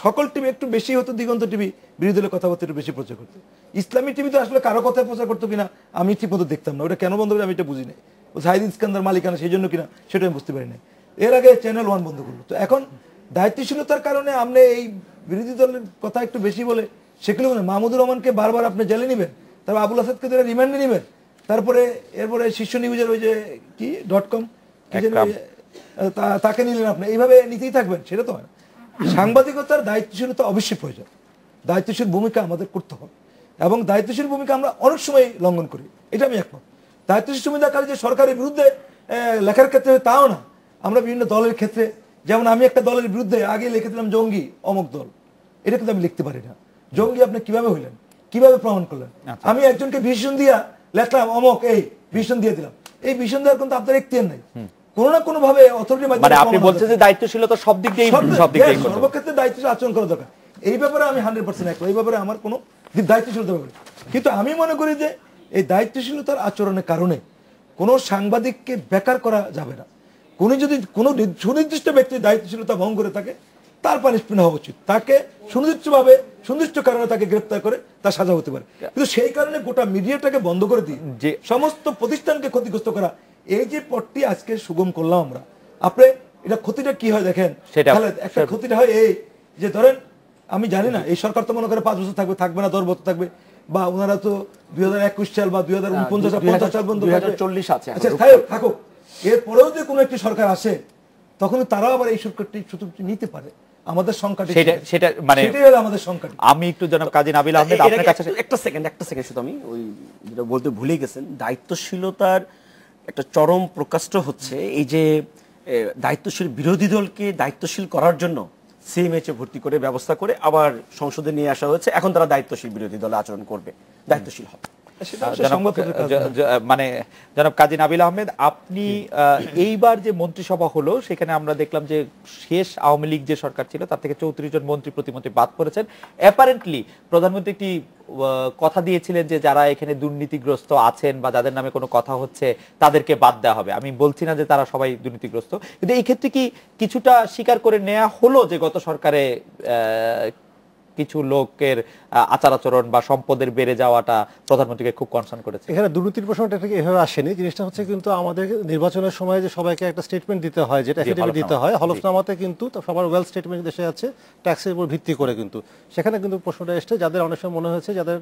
সকল টিভি একটু বেশি হতো, দিগন্ত টিভি বিরোধী দলের কথাবার্তা একটু বেশি প্রচার করতো, ইসলামী টিভি তো আসলে কারো কথায় প্রচার করতো কিনা আমি ঠিক মতো দেখতাম না, ওটা কেন বন্ধ করে আমি এটা বুঝি নাই। ও সাঈদ ইস্কান্দার মালিকানা সেই জন্য কিনা সেটা আমি বুঝতে পারি না। এর আগে চ্যানেল 1 বন্ধ করলো। তো এখন দায়িত্বশীলতার কারণে আপনি এই বিরোধী দলের কথা একটু বেশি বলে সেগুলো মাহমুদুর রহমানকে বারবার আপনি জেলে নেবেন, তারপর আবুল আসাদকে ধরে রিমান্ডে নেবেন, তারপরে এরপরে শীর্ষ নিউজের ওই যে কি .com তাকে নিলেন আপনি, এইভাবে নিতেই থাকবেন, সেটা তো হয় না। সাংবাদিকতার দায়িত্বশীলতা অবশ্যই প্রয়োজন, দায়িত্বশীল ভূমিকা আমাদের করতে হবে, এবং দায়িত্বশীল ভূমিকা আমরা অনেক সময় লঙ্ঘন করি, এটা আমি একমত। দায়িত্বশীল ভূমিকাকারী যে সরকারের বিরুদ্ধে লেখার ক্ষেত্রে তাও না, আমরা বিভিন্ন দলের ক্ষেত্রে, যেমন আমি একটা দলের বিরুদ্ধে আগে লিখে দিলাম জঙ্গি অমুক দল, এটা কিন্তু আমি লিখতে পারি না। জঙ্গি আপনি কিভাবে হইলেন, কিভাবে প্রমাণ করলেন? আমি একজনকে ভীষণ দিয়া লেখলাম অমুক, এই ভীষণ দিয়ে দিলাম, এই ভীষণ দেওয়ার কিন্তু আপনার এখতিয়ার নাই, কোনো না কোনো ভাবে অথরিটির মাধ্যমে। মানে আপনি বলছেন যে দায়িত্বশীলতা সব দিক দিয়ে সর্বক্ষেত্রে দায়িত্বশীল আচরণ করা দরকার, এই ব্যাপারে আমি 100% একমত, এই ব্যাপারে আমার কোনো দায়িত্বশীলতা ব্যাপারে। কিন্তু আমি মনে করি যে এই দায়িত্বশীলতার আচরণের কারণে কোনো সাংবাদিককে বেকার করা যাবে না। যদি কোনো সুনির্দিষ্ট ব্যক্তি দায়িত্বশীলতা ভঙ্গ করে থাকে, তার পানিশমেন্ট হওয়া উচিত, তাকে সুনির্দিষ্টভাবে সুনির্দিষ্ট কারণে তাকে গ্রেফতার করে তার সাজা হতে পারে। কিন্তু সেই কারণে গোটা মিডিয়াটাকে বন্ধ করে দিই, যে সমস্ত প্রতিষ্ঠানকে ক্ষতিগ্রস্ত করা, এই যে পথটি আজকে সুগম করলাম আমরা, আপনি এটা ক্ষতিটা কি হয় দেখেন, একটা ক্ষতিটা হয় এই যে ধরেন আমি জানি না এই সরকার তো মনে করে 5 বছর থাকবে, থাকবে না 10 বছর থাকবে, বা ওনারা তো 2021 সাল বা 2049 সাল পর্যন্ত 2040 আছে, আচ্ছা থাকুক, এরপরেও যে কোনো একটি সরকার আসে তখন তারাও আবার এই সরকারটি নিতে পারে। আমাদের সংখ্যাটি সেটা মানে সেটাই হলো আমাদের সংখ্যাটি। আমি একটু জনাব কাজী নাবিল আহমেদ আপনার কাছে একটা সেকেন্ড শুধু আমি ওই যেটা বলতে ভুলে গেছেন, দায়িত্বশীলতার একটা চরম প্রকাশ হচ্ছে এই যে দায়িত্বশীল বিরোধী দলকে দায়িত্বশীল করার জন্য সিএমএইচে ভর্তি করে ব্যবস্থা করে আবার সংসদে নিয়ে আসা হয়েছে, এখন তারা দায়িত্বশীল বিরোধী দলে আচরণ করবে, দায়িত্বশীল হবে। সেটা হচ্ছে সংবাদপত্রের কাজ না। মানে জনাব কাজী নাবিল আহমেদ, আপনি এইবার যে মন্ত্রিসভা হলো সেখানে আমরা দেখলাম যে শেষ আওয়ামী লীগ যে সরকার ছিল তার থেকে 34 জন মন্ত্রী প্রতিমন্ত্রী বাদ পড়েছেন। অ্যাপারেন্টলি প্রধানমন্ত্রী একটি কথা দিয়েছিলেন যে যারা এখানে দুর্নীতিগ্রস্ত আছেন বা যাদের নামে কোনো কথা হচ্ছে তাদেরকে বাদ দেওয়া হবে। আমি বলছি না যে তারা সবাই দুর্নীতিগ্রস্ত, কিন্তু এই ক্ষেত্রে কি কিছুটা স্বীকার করে নেওয়া হলো যে গত সরকারে কিছু লোকের আচার আচরণ বা সম্পদের বেড়ে যাওয়াটা প্রধানমন্ত্রীকে খুব কনসার্ন করেছে? এখানে দুর্নীতির প্রশ্নটা ঠিক এভাবে আসেনি। জিনিসটা হচ্ছে কিন্তু আমাদের নির্বাচনের সময় যে সবাইকে একটা স্টেটমেন্ট দিতে হয়, যেটা এফিডেভিট দিতে হয়, হলফনামাতে কিন্তু সবার ওয়েল স্টেটমেন্ট দেশে আছে ট্যাক্সের উপর ভিত্তি করে, কিন্তু সেখানে কিন্তু প্রশ্নটা এসছে যাদের অনেক সময় মনে হয়েছে যাদের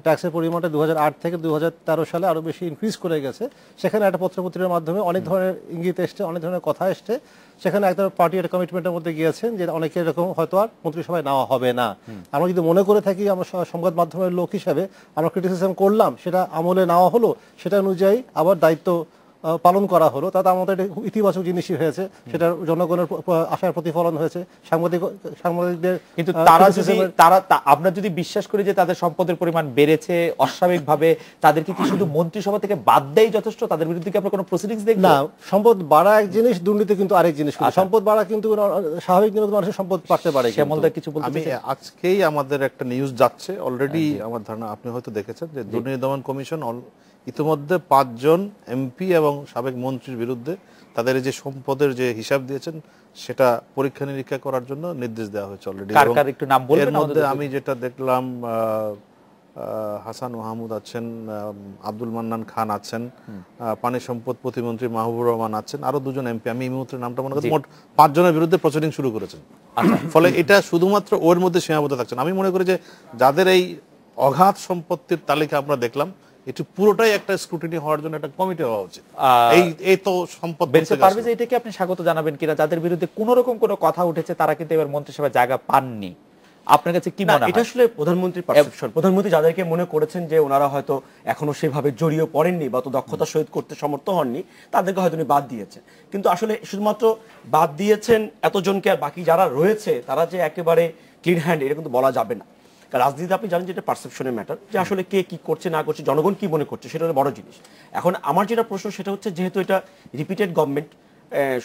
ট্যাক্সের পরিমাণটা 2008 থেকে 2013 সালে আরো বেশি ইনক্রিজ করে গেছে, সেখানে একটা পত্রপত্রিকার মাধ্যমে অনেক ধরনের ইঙ্গিত এসছে, অনেক ধরনের কথা এসছে, সেখানে একটা পার্টি একটা কমিটমেন্টের মধ্যে গিয়েছেন যে অনেকে এরকম হয়তো আর মন্ত্রিসভায় নেওয়া হবে না। আমরা যদি মনে করে থাকি, আমরা সংবাদ মাধ্যমের লোক হিসাবে আমরা ক্রিটিসিজম করলাম, সেটা আমলে নেওয়া হলো, সেটা অনুযায়ী আবার দায়িত্ব পালন করা হলো, তাতে আমাদের ইতিবাচক জিনিসই হয়েছে, সেটা জনগণের আশার প্রতিফলন হয়েছে। সাংবাদিকদের কিন্তু আমরা যদি বিশ্বাস করি যে তাদের সম্পদের পরিমাণ বেড়েছে অস্বাভাবিকভাবে, তাদেরকে কি শুধু মন্ত্রিসভা থেকে বাদ দেয় যথেষ্ট? তাদের বিরুদ্ধে কি আমরা কোনো প্রসিডিংস দেখব? না, সম্পদ বাড়া এক জিনিস, দুর্নীতি কিন্তু আরেক জিনিস। সম্পদ বাড়া কিন্তু স্বাভাবিক নিয়মে মানুষের সম্পদ বাড়তে পারে। শ্যামলদা কিছু বলতে আমি আজকেই আমাদের একটা নিউজ যাচ্ছে অলরেডি, আমার ধারণা আপনি হয়তো দেখেছেন যে দুর্নীতি দমন কমিশন ইতিমধ্যে 5 জন এমপি এবং সাবেক মন্ত্রীর বিরুদ্ধে তাদের যে সম্পদের যে হিসাব দিয়েছেন সেটা পরীক্ষা নিরীক্ষা করার জন্য নির্দেশ দেওয়া হয়েছে অলরেডি। একটু নাম বলবেন? এর মধ্যে আমি যেটা দেখলাম, হাসান মাহমুদ আছেন, আব্দুল মান্নান খান আছেন, পানি সম্পদ প্রতিমন্ত্রী মাহবুবুর রহমান আছেন, আরো 2 জন এমপি, আমি এই মুহূর্তে নামটা মনে করছি, মোট 5 জনের বিরুদ্ধে প্রসিডিং শুরু করেছেন। ফলে এটা শুধুমাত্র ওর মধ্যে সীমাবদ্ধ থাকছে না। আমি মনে করি যে যাদের এই অগাধ সম্পত্তির তালিকা আমরা দেখলাম, এটি পুরোটাই একটা স্ক্রুটিনি হওয়ার জন্য একটা কমিটি হওয়া উচিত। এই তো সম্পদ বেরতে পারবে যে এটাকে আপনি স্বাগত জানাবেন কিনা? যাদের বিরুদ্ধে কোনো রকম কোনো কথা উঠেছে তারা কিন্তু এবার মন্ত্রিসভায় জায়গা পাননি, আপনার কাছে কি মনে হয়? এটা আসলে প্রধানমন্ত্রীর পারসেপশন। প্রধানমন্ত্রী যাদেরকে মনে করেছেন যে ওনারা হয়তো এখনো সেভাবে জড়িয়ে পড়েননি বা তো দক্ষতার সহিত করতে সমর্থ হননি, তাদেরকে হয়তো উনি বাদ দিয়েছেন। কিন্তু আসলে শুধুমাত্র বাদ দিয়েছেন এতজনকে, আর বাকি যারা রয়েছে তারা যে একেবারে ক্লিন হ্যান্ড এটা কিন্তু বলা যাবে না। কারণ রাজনীতিতে আপনি জানেন যে এটা পারসেপশনের ম্যাটার, যে আসলে কে কি করছে না করছে, জনগণ কি মনে করছে, সেটা হলো বড় জিনিস। এখন আমার যেটা প্রশ্ন সেটা হচ্ছে, যেহেতু এটা রিপিটেড গভর্নমেন্ট,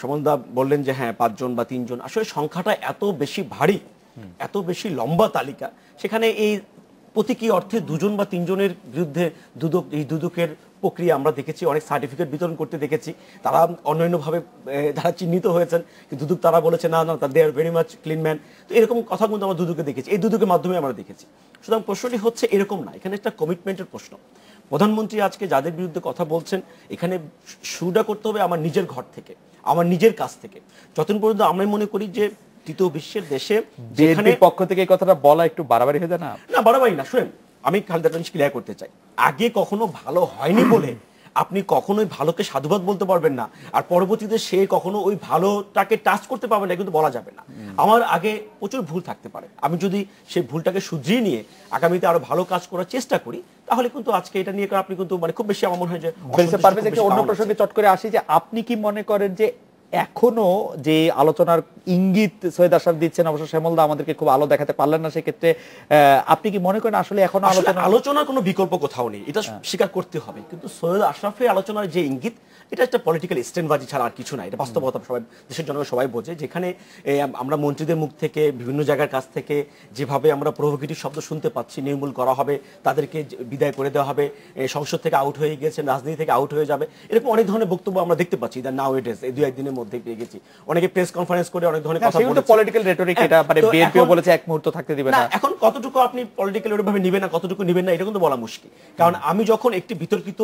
সমনদা বললেন যে হ্যাঁ 5 জন বা 3 জন, আসলে সংখ্যাটা এত বেশি ভারী, এত বেশি লম্বা তালিকা, সেখানে এই প্রতীকী অর্থে 2 জন বা 3 জনের বিরুদ্ধে এই দুদকের প্রক্রিয়া আমরা দেখেছি, অনেক সার্টিফিকেট বিতরণ করতে দেখেছি, তারা অন্যান্যভাবে তারা চিহ্নিত হয়েছেন, কিন্তু দুদক তারা বলেছে না they are very much clean man. তো এরকম কথা কিন্তু আমরা দুদকে দেখেছি, এই দুদকের মাধ্যমে আমরা দেখেছি। সুতরাং প্রশ্নটি হচ্ছে এরকম না, এখানে একটা কমিটমেন্টের প্রশ্ন। প্রধানমন্ত্রী আজকে যাদের বিরুদ্ধে কথা বলছেন, এখানে শুরুটা করতে হবে আমার নিজের ঘর থেকে, আমার নিজের কাছ থেকে। যতদিন পর্যন্ত আমরা মনে করি যে তৃতীয় বিশ্বের দেশে, যেখানে পক্ষ থেকে এই কথাটা বলা একটু বাড়াবাড়ি হয়ে যায় না? না, বাড়াবাড়ি না। শুনেন, আমি খালেদা জিনিস ক্লিয়ার করতে চাই, আগে কখনো ভালো হয়নি বলে আপনি কখনোই ভালোকে সাধুবাদ বলতে পারবেন না, আর পরবর্তীতে সে কখনো ওই ভালোটাকে টাচ করতে পারবেন না, কিন্তু বলা যাবে না। আমার আগে প্রচুর ভুল থাকতে পারে, আমি যদি সেই ভুলটাকে শুধরিয়ে নিয়ে আগামীতে আরো ভালো কাজ করার চেষ্টা করি, তাহলে কিন্তু আজকে এটা নিয়ে আপনি কিন্তু মানে খুব বেশি আমার মনে হয় যে অন্য প্রসঙ্গে চট করে আসি, যে আপনি কি মনে করেন যে এখনো যে আলোচনার ইঙ্গিত সৈয়দ আশরাফ দিচ্ছেন, অবশ্য শ্যামলদা আমাদেরকে খুব আলো দেখাতে পারলেন না, সেক্ষেত্রে আপনি কি মনে করেন আসলে এখনো আলোচনার কোনো বিকল্প কোথাও নেই, এটা স্বীকার করতে হবে। কিন্তু সৈয়দ আশরাফের আলোচনার যে ইঙ্গিত, এটা একটা পলিটিক্যাল স্ট্যান্ডবাজি ছাড়া আর কিছু না। এটা বাস্তবতা, সবাই দেশের জনগণ সবাই বোঝে। যেখানে আমরা মন্ত্রীদের মুখ থেকে, বিভিন্ন জায়গার কাছ থেকে যেভাবে আমরা প্রভোকেটিভ শব্দ শুনতে পাচ্ছি, নির্মূল করা হবে, তাদেরকে বিদায় করে দেওয়া হবে, সংসদ থেকে আউট হয়ে গিয়েছেন, রাজনীতি থেকে আউট হয়ে যাবে, এরকম অনেক ধরনের বক্তব্য আমরা দেখতে পাচ্ছি। নাও ইট ইজ, এই 2-1 দিনের মধ্যে পেয়ে গেছি। অনেকে প্রেস কনফারেন্স করে অনেক ধরনের কথা বলেছে, পলিটিক্যাল রেটরিক, এটা মানে বিএনপিও বলেছে এক মুহূর্ত থাকতে দিবে না। এখন কতটুকু আপনি পলিটিক্যাল ভাবে নেবেন না, কতটুকু নেবেন না, এটা কিন্তু বলা মুশকিল। কারণ আমি যখন একটি বিতর্কিত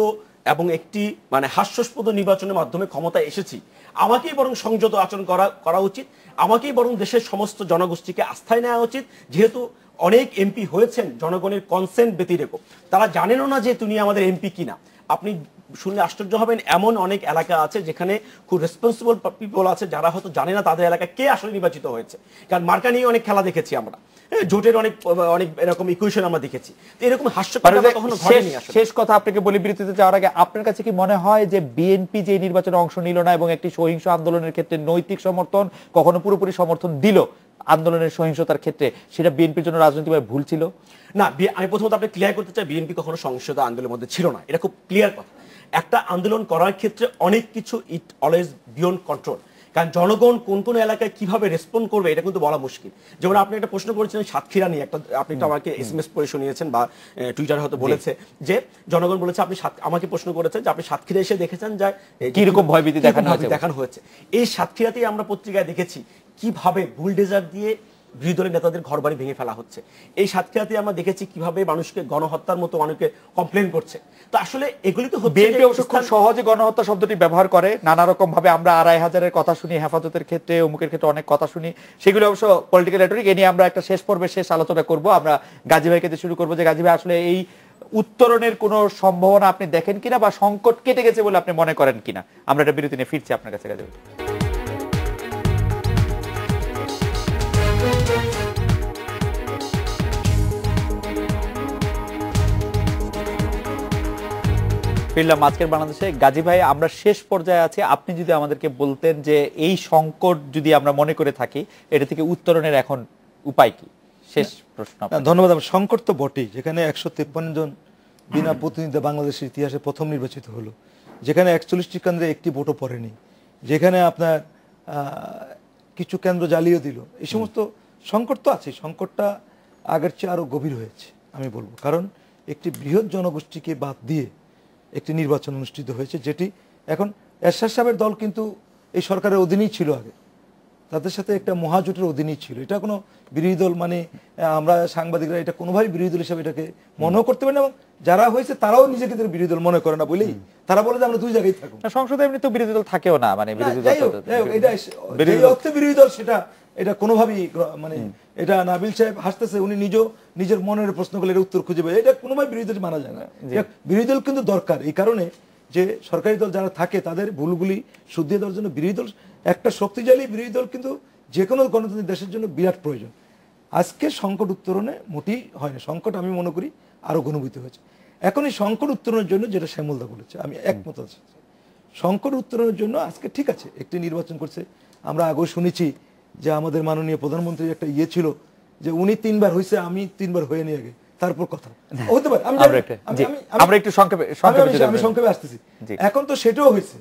এবং একটি মানে হাস্যাস্পদ নির্বাচনের মাধ্যমে ক্ষমতায় এসেছি, আমাকেই বরং সংযত আচরণ করা উচিত, আমাকেই বরং দেশের সমস্ত জনগোষ্ঠীকে আস্থায় নেওয়া উচিত। যেহেতু অনেক এমপি হয়েছেন জনগণের কনসেন্ট ব্যতিরেক, তারা জানেনও না যে তুমি আমাদের এমপি কিনা। আপনি শুনলে আশ্চর্য হবেন, এমন অনেক এলাকা আছে যেখানে খুব রেসপন্সিবল পিপল আছে যারা হয়তো জানে না তাদের এলাকায় কে আসলে নির্বাচিত হয়েছে। কারণ মার্কা নিয়ে অনেক খেলা দেখেছি আমরা, জোটের অনেক অনেক এরকম ইকুয়েশন আমরা দেখেছি। তো এরকম হাস্যকর কখনো ঘটেনি। শেষ কথা আপনাকে বলি বিরতিতে যাওয়ার আগে, আপনার কাছে কি মনে হয় যে বিএনপি যে নির্বাচনে অংশ নিল না এবং একটি সহিংস আন্দোলনের ক্ষেত্রে নৈতিক সমর্থন, কখনো পুরোপুরি সমর্থন দিল, আন্দোলনের সহিংসতার ক্ষেত্রে সেটা বিএনপির জন্য রাজনৈতিকভাবে ভুল ছিল? না, আমি প্রথমত আপনি ক্লিয়ার করতে চাই, বিএনপি কখনো সহিংসতা আন্দোলনের মধ্যে ছিল না, এটা খুব ক্লিয়ার কথা। একটা আন্দোলন করার ক্ষেত্রে অনেক কিছু, ইট অলওয়েজ বিয়ন্ড কন্ট্রোল, কারণ জনগণ কোন কোন এলাকায় কিভাবে রেসপন্ড করবে এটা কিন্তু বলা মুশকিল। যেমন আপনি একটা প্রশ্ন করেছিলেন সাতক্ষীরা নিয়ে, একটা আপনি তো আমাকে SMS পড়ে শুনিয়েছেন বা টুইটারে হয়তো বলেছে যে জনগণ বলেছে, আপনি আমাকে প্রশ্ন করেছেন যে আপনি সাতক্ষীরা এসে দেখেছেন যায় কিরকম ভয়ভীতি দেখানো হয়েছে। এই সাতক্ষীরাতেই আমরা পত্রিকায় দেখেছি কিভাবে বুলডেজার দিয়ে বিরোধী দলের নেতাদের ঘরবাড়ি ভেঙে ফেলা হচ্ছে। এই সাতক্ষীরাতে আমরা দেখেছি কিভাবে মানুষকে গণহত্যার মতো মানুষকে কমপ্লেন করছে। তো আসলে এগুলি তো বিএনপি অবশ্য খুব সহজে গণহত্যা শব্দটি ব্যবহার করে, নানা রকম ভাবে আমরা 2500-এর কথা শুনি, হেফাজতের ক্ষেত্রে অমুকের ক্ষেত্রে অনেক কথা শুনি, সেগুলো অবশ্য পলিটিক্যাল রেটরিক। এ নিয়ে আমরা একটা শেষ পর্বে শেষ আলোচনা করব। আমরা গাজী ভাইকে দিয়ে শুরু করবো যে গাজী ভাই আসলে এই উত্তরণের কোনো সম্ভাবনা আপনি দেখেন কিনা বা সংকট কেটে গেছে বলে আপনি মনে করেন কিনা? আমরা একটা বিরতি নিয়ে ফিরছি আপনার কাছে গাজী ভাই। ফিরলাম আজকের বাংলাদেশে। গাজী ভাই, আমরা শেষ পর্যায়ে আছি, আপনি যদি আমাদেরকে বলতেন যে এই সংকট যদি আমরা মনে করে থাকি, এটা থেকে উত্তরণের এখন উপায় কি? শেষ প্রশ্ন। ধন্যবাদ। সংকট তো বটেই, যেখানে 153 জন বিনা প্রতিনিধি বাংলাদেশের ইতিহাসে প্রথম নির্বাচিত হলো, যেখানে 41টি কেন্দ্রে একটি ভোটও পড়েনি, যেখানে আপনার কিছু কেন্দ্র জ্বালিয়ে দিল, এই সমস্ত সংকট তো আছে। সংকটটা আগের চেয়ে আরো গভীর হয়েছে আমি বলবো, কারণ একটি বৃহৎ জনগোষ্ঠীকে বাদ দিয়ে একটি নির্বাচন অনুষ্ঠিত হয়েছে, যেটি এখন এরশাদ সাহেবের দল কিন্তু এই সরকারের অধীনেই ছিল, আগে তাদের সাথে একটা মহাজোটের অধীনেই ছিল। এটা কোনো বিরোধী দল মানে আমরা সাংবাদিকরা এটা কোনোভাবেই বিরোধী দল হিসাবে এটাকে মনেও করতে পারি না, এবং যারা হয়েছে তারাও নিজেকে বিরোধী দল মনে করে না বলেই তারা বলে যে আমরা দুই জায়গায় থাকবো। সংসদে এমনি তো বিরোধী দল থাকেও না, মানে বিরোধী দল সেটা এটা কোনোভাবেই মানে এটা নাবিল সাহেব হাসতেছে, উনি নিজের মনের প্রশ্নগুলো এর উত্তর খুঁজে পায়, এটা কোনোভাবে বিরোধী দল মানা যায় না। বিরোধী দল কিন্তু দরকার এই কারণে যে সরকারি দল যারা থাকে তাদের ভুলগুলি শুদ্ধিয়ে দেওয়ার জন্য বিরোধী দল, একটা শক্তিশালী বিরোধী দল কিন্তু যে কোনো গণতান্ত্রিক দেশের জন্য বিরাট প্রয়োজন। আজকে সংকট উত্তরণে মোটেই হয় না, সংকট আমি মনে করি আরো ঘনীভূত হয়েছে। এখন এই সংকট উত্তরণের জন্য যেটা শ্যামলদা বলেছে আমি একমত আছি, সংকট উত্তরণের জন্য আজকে ঠিক আছে একটি নির্বাচন করছে। আমরা আগেও শুনেছি যে আমাদের মাননীয় প্রধানমন্ত্রীর একটা ইয়ে ছিল যে উনি 3 বার হয়েছে, আমি 3 বার হয়ে নিয়ে আগে তারপর কথা হতে পারে। আমি সংক্ষেপে আসতেছি। এখন তো সেটাও হয়েছে।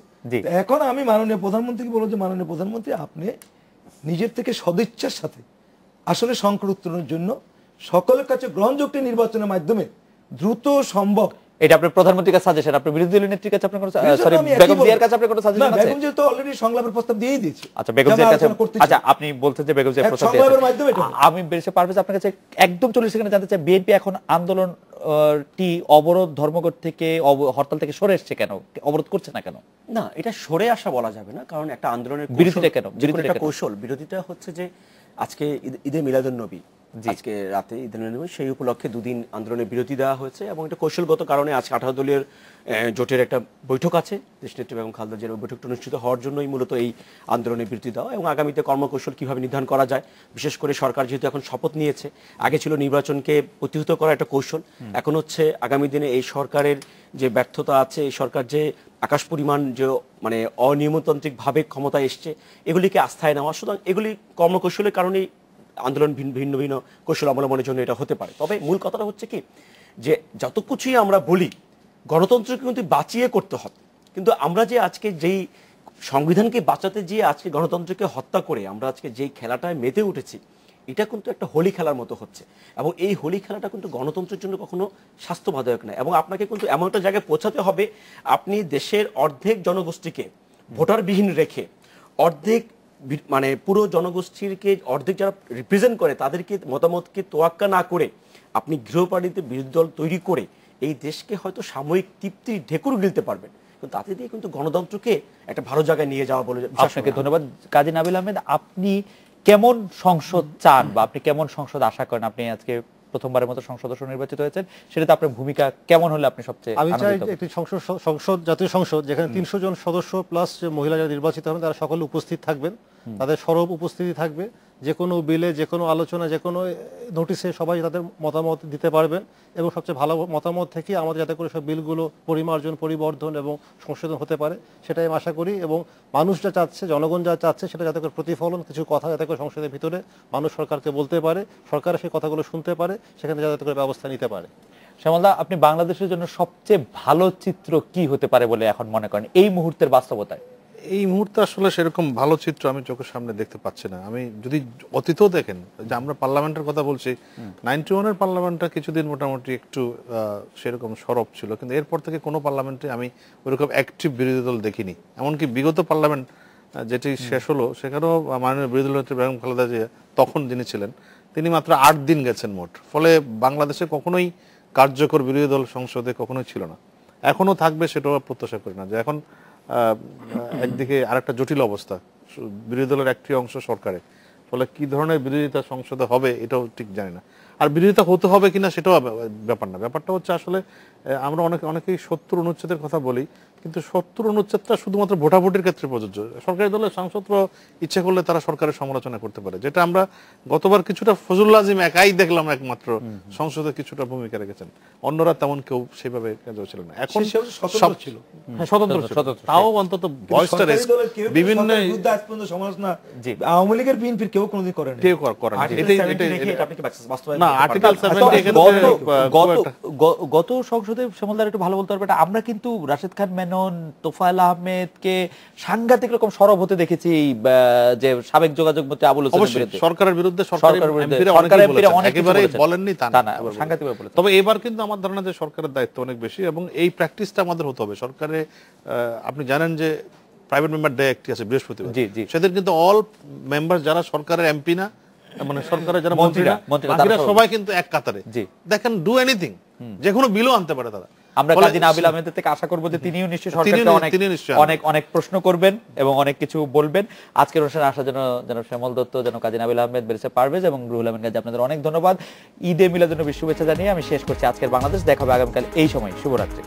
এখন আমি মাননীয় প্রধানমন্ত্রীকে বলবো যে মাননীয় প্রধানমন্ত্রী, আপনি নিজের থেকে সদিচ্ছার সাথে আসলে সংকট উত্তরণের জন্য সকলের কাছে গ্রহণযোগ্য নির্বাচনের মাধ্যমে দ্রুত সম্ভব, এটা আপনার প্রধানমন্ত্রীর কাছে সাজেশন, আপনার বিরোধী দলের নেত্রীর কাছে আপনার সরি বেগম জিয়ার কাছে আপনার কোনো সাজেশন আছে? বেগম জিয়া তো অলরেডি সংলাপের প্রস্তাব দিয়েই দিয়েছে। আচ্ছা, বেগম জিয়ার কাছে, আচ্ছা আপনি বলছেন যে বেগম জিয়া প্রস্তাব দিয়েছে, আমি বেশি পারভেজ আপনার কাছে একদম 40 সেকেন্ডে জানতে চাই, বিএনপি এখন আন্দোলনটি অবরোধ ধর্মঘট থেকে হরতাল থেকে সরে এসেছে কেন, অবরোধ করছে না কেন? না, এটা সরে আসা বলা যাবে না, কারণ একটা আন্দোলনের বিরোধিতা কেন? বিরোধিতা কৌশল, বিরোধিতা হচ্ছে যে আজকে ঈদে মিলাদুন্নবী, আজকে রাতে ঈদে মিলাদুন্নবী, সেই উপলক্ষে 2 দিন আন্দোলনের বিরতি দেওয়া হয়েছে এবং এটা কৌশলগত কারণে আজকে 18 দলীয় জোটের একটা বৈঠক আছে, দেশনেত্রী বেগম খালেদা জিয়ার বৈঠকটা অনুষ্ঠিত হওয়ার জন্যই মূলত এই আন্দোলনের বিরতি দেওয়া এবং আগামীতে কর্মকৌশল কিভাবে নির্ধারণ করা যায়। বিশেষ করে সরকার যেহেতু এখন শপথ নিয়েছে, আগে ছিল নির্বাচনকে প্রতিহত করা একটা কৌশল, এখন হচ্ছে আগামী দিনে এই সরকারের যে ব্যর্থতা আছে, এই সরকার যে আকাশ পরিমাণ যে মানে অনিয়মতান্ত্রিকভাবে ক্ষমতায় এসছে, এগুলিকে আস্থায় নেওয়া। সুতরাং এগুলি কর্মকৌশলের কারণেই আন্দোলন ভিন্ন ভিন্ন কৌশল অবলম্বনের জন্য এটা হতে পারে। তবে মূল কথাটা হচ্ছে কি, যে যত কিছুই আমরা বলি গণতন্ত্রকে কিন্তু বাঁচিয়ে করতে হবে, কিন্তু আমরা যে আজকে যেই সংবিধানকে বাঁচাতে গিয়ে আজকে গণতন্ত্রকে হত্যা করে আমরা আজকে যেই খেলাটায় মেতে উঠেছি, এটা কিন্তু একটা হোলি খেলার মতো হচ্ছে এবং এই হোলি খেলাটা কিন্তু গণতন্ত্রের জন্য কখনো স্বাস্থ্যবাদক নয়। এবং আপনাকে কিন্তু এমন একটা জায়গায় পৌঁছাতে হবে, আপনি দেশের অর্ধেক জনগোষ্ঠীকে ভোটারবিহীন রেখে অর্ধেক মানে পুরো জনগোষ্ঠীকে অর্ধেক যারা রিপ্রেজেন্ট করে তাদেরকে মতামতকে তোয়াক্কা না করে আপনি গৃহপালিত বিরোধী দল তৈরি করে এই দেশকে হয়তো সাময়িক তৃপ্তির ঢেকুর গিলতে পারবেন, কিন্তু তাতে দিয়ে কিন্তু গণতন্ত্রকে একটা ভালো জায়গায় নিয়ে যাওয়া বলে। আপনাকে ধন্যবাদ কাজী নাবিল আহমেদ। আপনি কেমন সংসদ চান বা আপনি কেমন সংসদ আশা করেন? আপনি আজকে প্রথমবারের মতো সংসদ সদস্য নির্বাচিত হয়েছেন, সেটাতে আপনার ভূমিকা কেমন হলে আপনি সবচেয়ে? আমি চাই একটি সংসদ, জাতীয় সংসদ, যেখানে 300 জন সদস্য প্লাস যে মহিলা যারা নির্বাচিত হবেন তারা সকলে উপস্থিত থাকবেন, তাদের সরব উপস্থিতি থাকবে, যে কোনো বিলে, যে কোনো আলোচনা, যে কোনো নোটিশে সবাই তাদের মতামত দিতে পারবেন এবং সবচেয়ে ভালো মতামত থেকে আমাদের যাতে করে সব বিলগুলো পরিমার্জন, পরিবর্ধন এবং সংশোধন হতে পারে সেটাই আমি আশা করি। এবং মানুষ যা চাচ্ছে, জনগণ যা চাচ্ছে সেটা যাতে করে প্রতিফলন, কিছু কথা যাতে করে সংসদের ভিতরে মানুষ সরকারকে বলতে পারে, সরকার সেই কথাগুলো শুনতে পারে, সেখানে যাতে করে ব্যবস্থা নিতে পারে। শ্যামলদা, আপনি বাংলাদেশের জন্য সবচেয়ে ভালো চিত্র কি হতে পারে বলে এখন মনে করেন এই মুহূর্তের বাস্তবতায়? এই মুহূর্তে আসলে সেরকম ভালো চিত্র আমি চোখের সামনে দেখতে পাচ্ছি না। আমি যদি অতীতও দেখেন, যে আমরা পার্লামেন্টের কথা বলছি, 91-এর পার্লামেন্টটা কিছুদিন মোটামুটি একটু সেরকম সরব ছিল, কিন্তু এরপর থেকে কোনো পার্লামেন্টে আমি ওইরকম অ্যাক্টিভ বিরোধী দল দেখিনি। এমনকি বিগত পার্লামেন্ট যেটি শেষ হলো সেখানেও মাননীয় বিরোধী দলনেত্রী বেগম খালেদা জিয়া তখন যিনি ছিলেন তিনি মাত্র 8 দিন গেছেন মোট। ফলে বাংলাদেশে কখনোই কার্যকর বিরোধী দল সংসদে কখনোই ছিল না, এখনো থাকবে সেটাও প্রত্যাশা করি না। যে এখন একদিকে আরেকটা জটিল অবস্থা, বিরোধী দলের একটি অংশ সরকারে, ফলে কি ধরনের বিরোধিতা সংসদে হবে এটাও ঠিক জানি না। আর বিরোধিতা হতে হবে কিনা সেটাও ব্যাপার না, ব্যাপারটা হচ্ছে আসলে আমরা অনেকেই 70 অনুচ্ছেদের কথা বলি, কিন্তু 70 অনুচ্ছেদটা শুধুমাত্র ভোটাভুটির ক্ষেত্রে প্রযোজ্য। সরকারি দলের সাংসদরা ইচ্ছে করলে তারা সরকারের সমালোচনা করতে পারে, যেটা আমরা গতবার কিছুটা ফজলুল আজিম একাই দেখলাম একমাত্র সংসদে কিছুটা ভূমিকা রেখেছেন, অন্যরা তেমন কেউ সেভাবে কাজও ছিল না। এখন সব ছিল স্বতন্ত্র ছিল, তাও অন্তত ভয়েসটা বিভিন্ন সমালোচনা আওয়ামী লীগের বিএনপির কেউ কোনোদিন করেন কেউ করে না। না, আর্টিকেল 70 গত সংসদে শ্যামলদার একটু ভালো বলতে পারবে, আমরা কিন্তু রাশেদ খান মেনন, তোফায়েল আহমেদকে সাংঘাতিক রকম সরব হতে দেখেছি যে সাবেক যোগাযোগ মন্ত্রী আবুল হোসেনের বিরুদ্ধে, সরকারের বিরুদ্ধে একেবারেই বলেননি তা না, সাংঘাতিকভাবে বলেছেন। তবে এবার কিন্তু আমার ধারণা যে সরকারের দায়িত্ব অনেক বেশি এবং এই প্র্যাকটিসটা আমাদের হতে হবে সরকারে। আপনি জানেন যে প্রাইভেট মেম্বার ডে একটি আছে বৃহস্পতিবার, সেদিন কিন্তু অল মেম্বার যারা সরকারের এমপি না, মানে সরকারের যারা মন্ত্রীরা সবাই কিন্তু এক কাতারে দেখেন ডু এনিথিং, যে কোনো বিলও আনতে পারে তারা। আমরা কাজী নাবিল আহমেদের থেকে আশা করব যে তিনিও নিশ্চয়ই সরকারকে অনেক প্রশ্ন করবেন এবং অনেক কিছু বলবেন। আজকের অনুষ্ঠানে আসার জন্য জনাব শ্যামল দত্ত, জনাব কাজী নাবিল আহমেদ, ব্যারিস্টার পারভেজ এবং রুহুল আমিন গাজী, আপনাদের অনেক ধন্যবাদ। ঈদে মিলাদুন নবীর শুভেচ্ছা জানিয়ে আমি শেষ করছি আজকের বাংলাদেশ। দেখা হবে আগামীকাল এই সময়। শুভরাত্রি।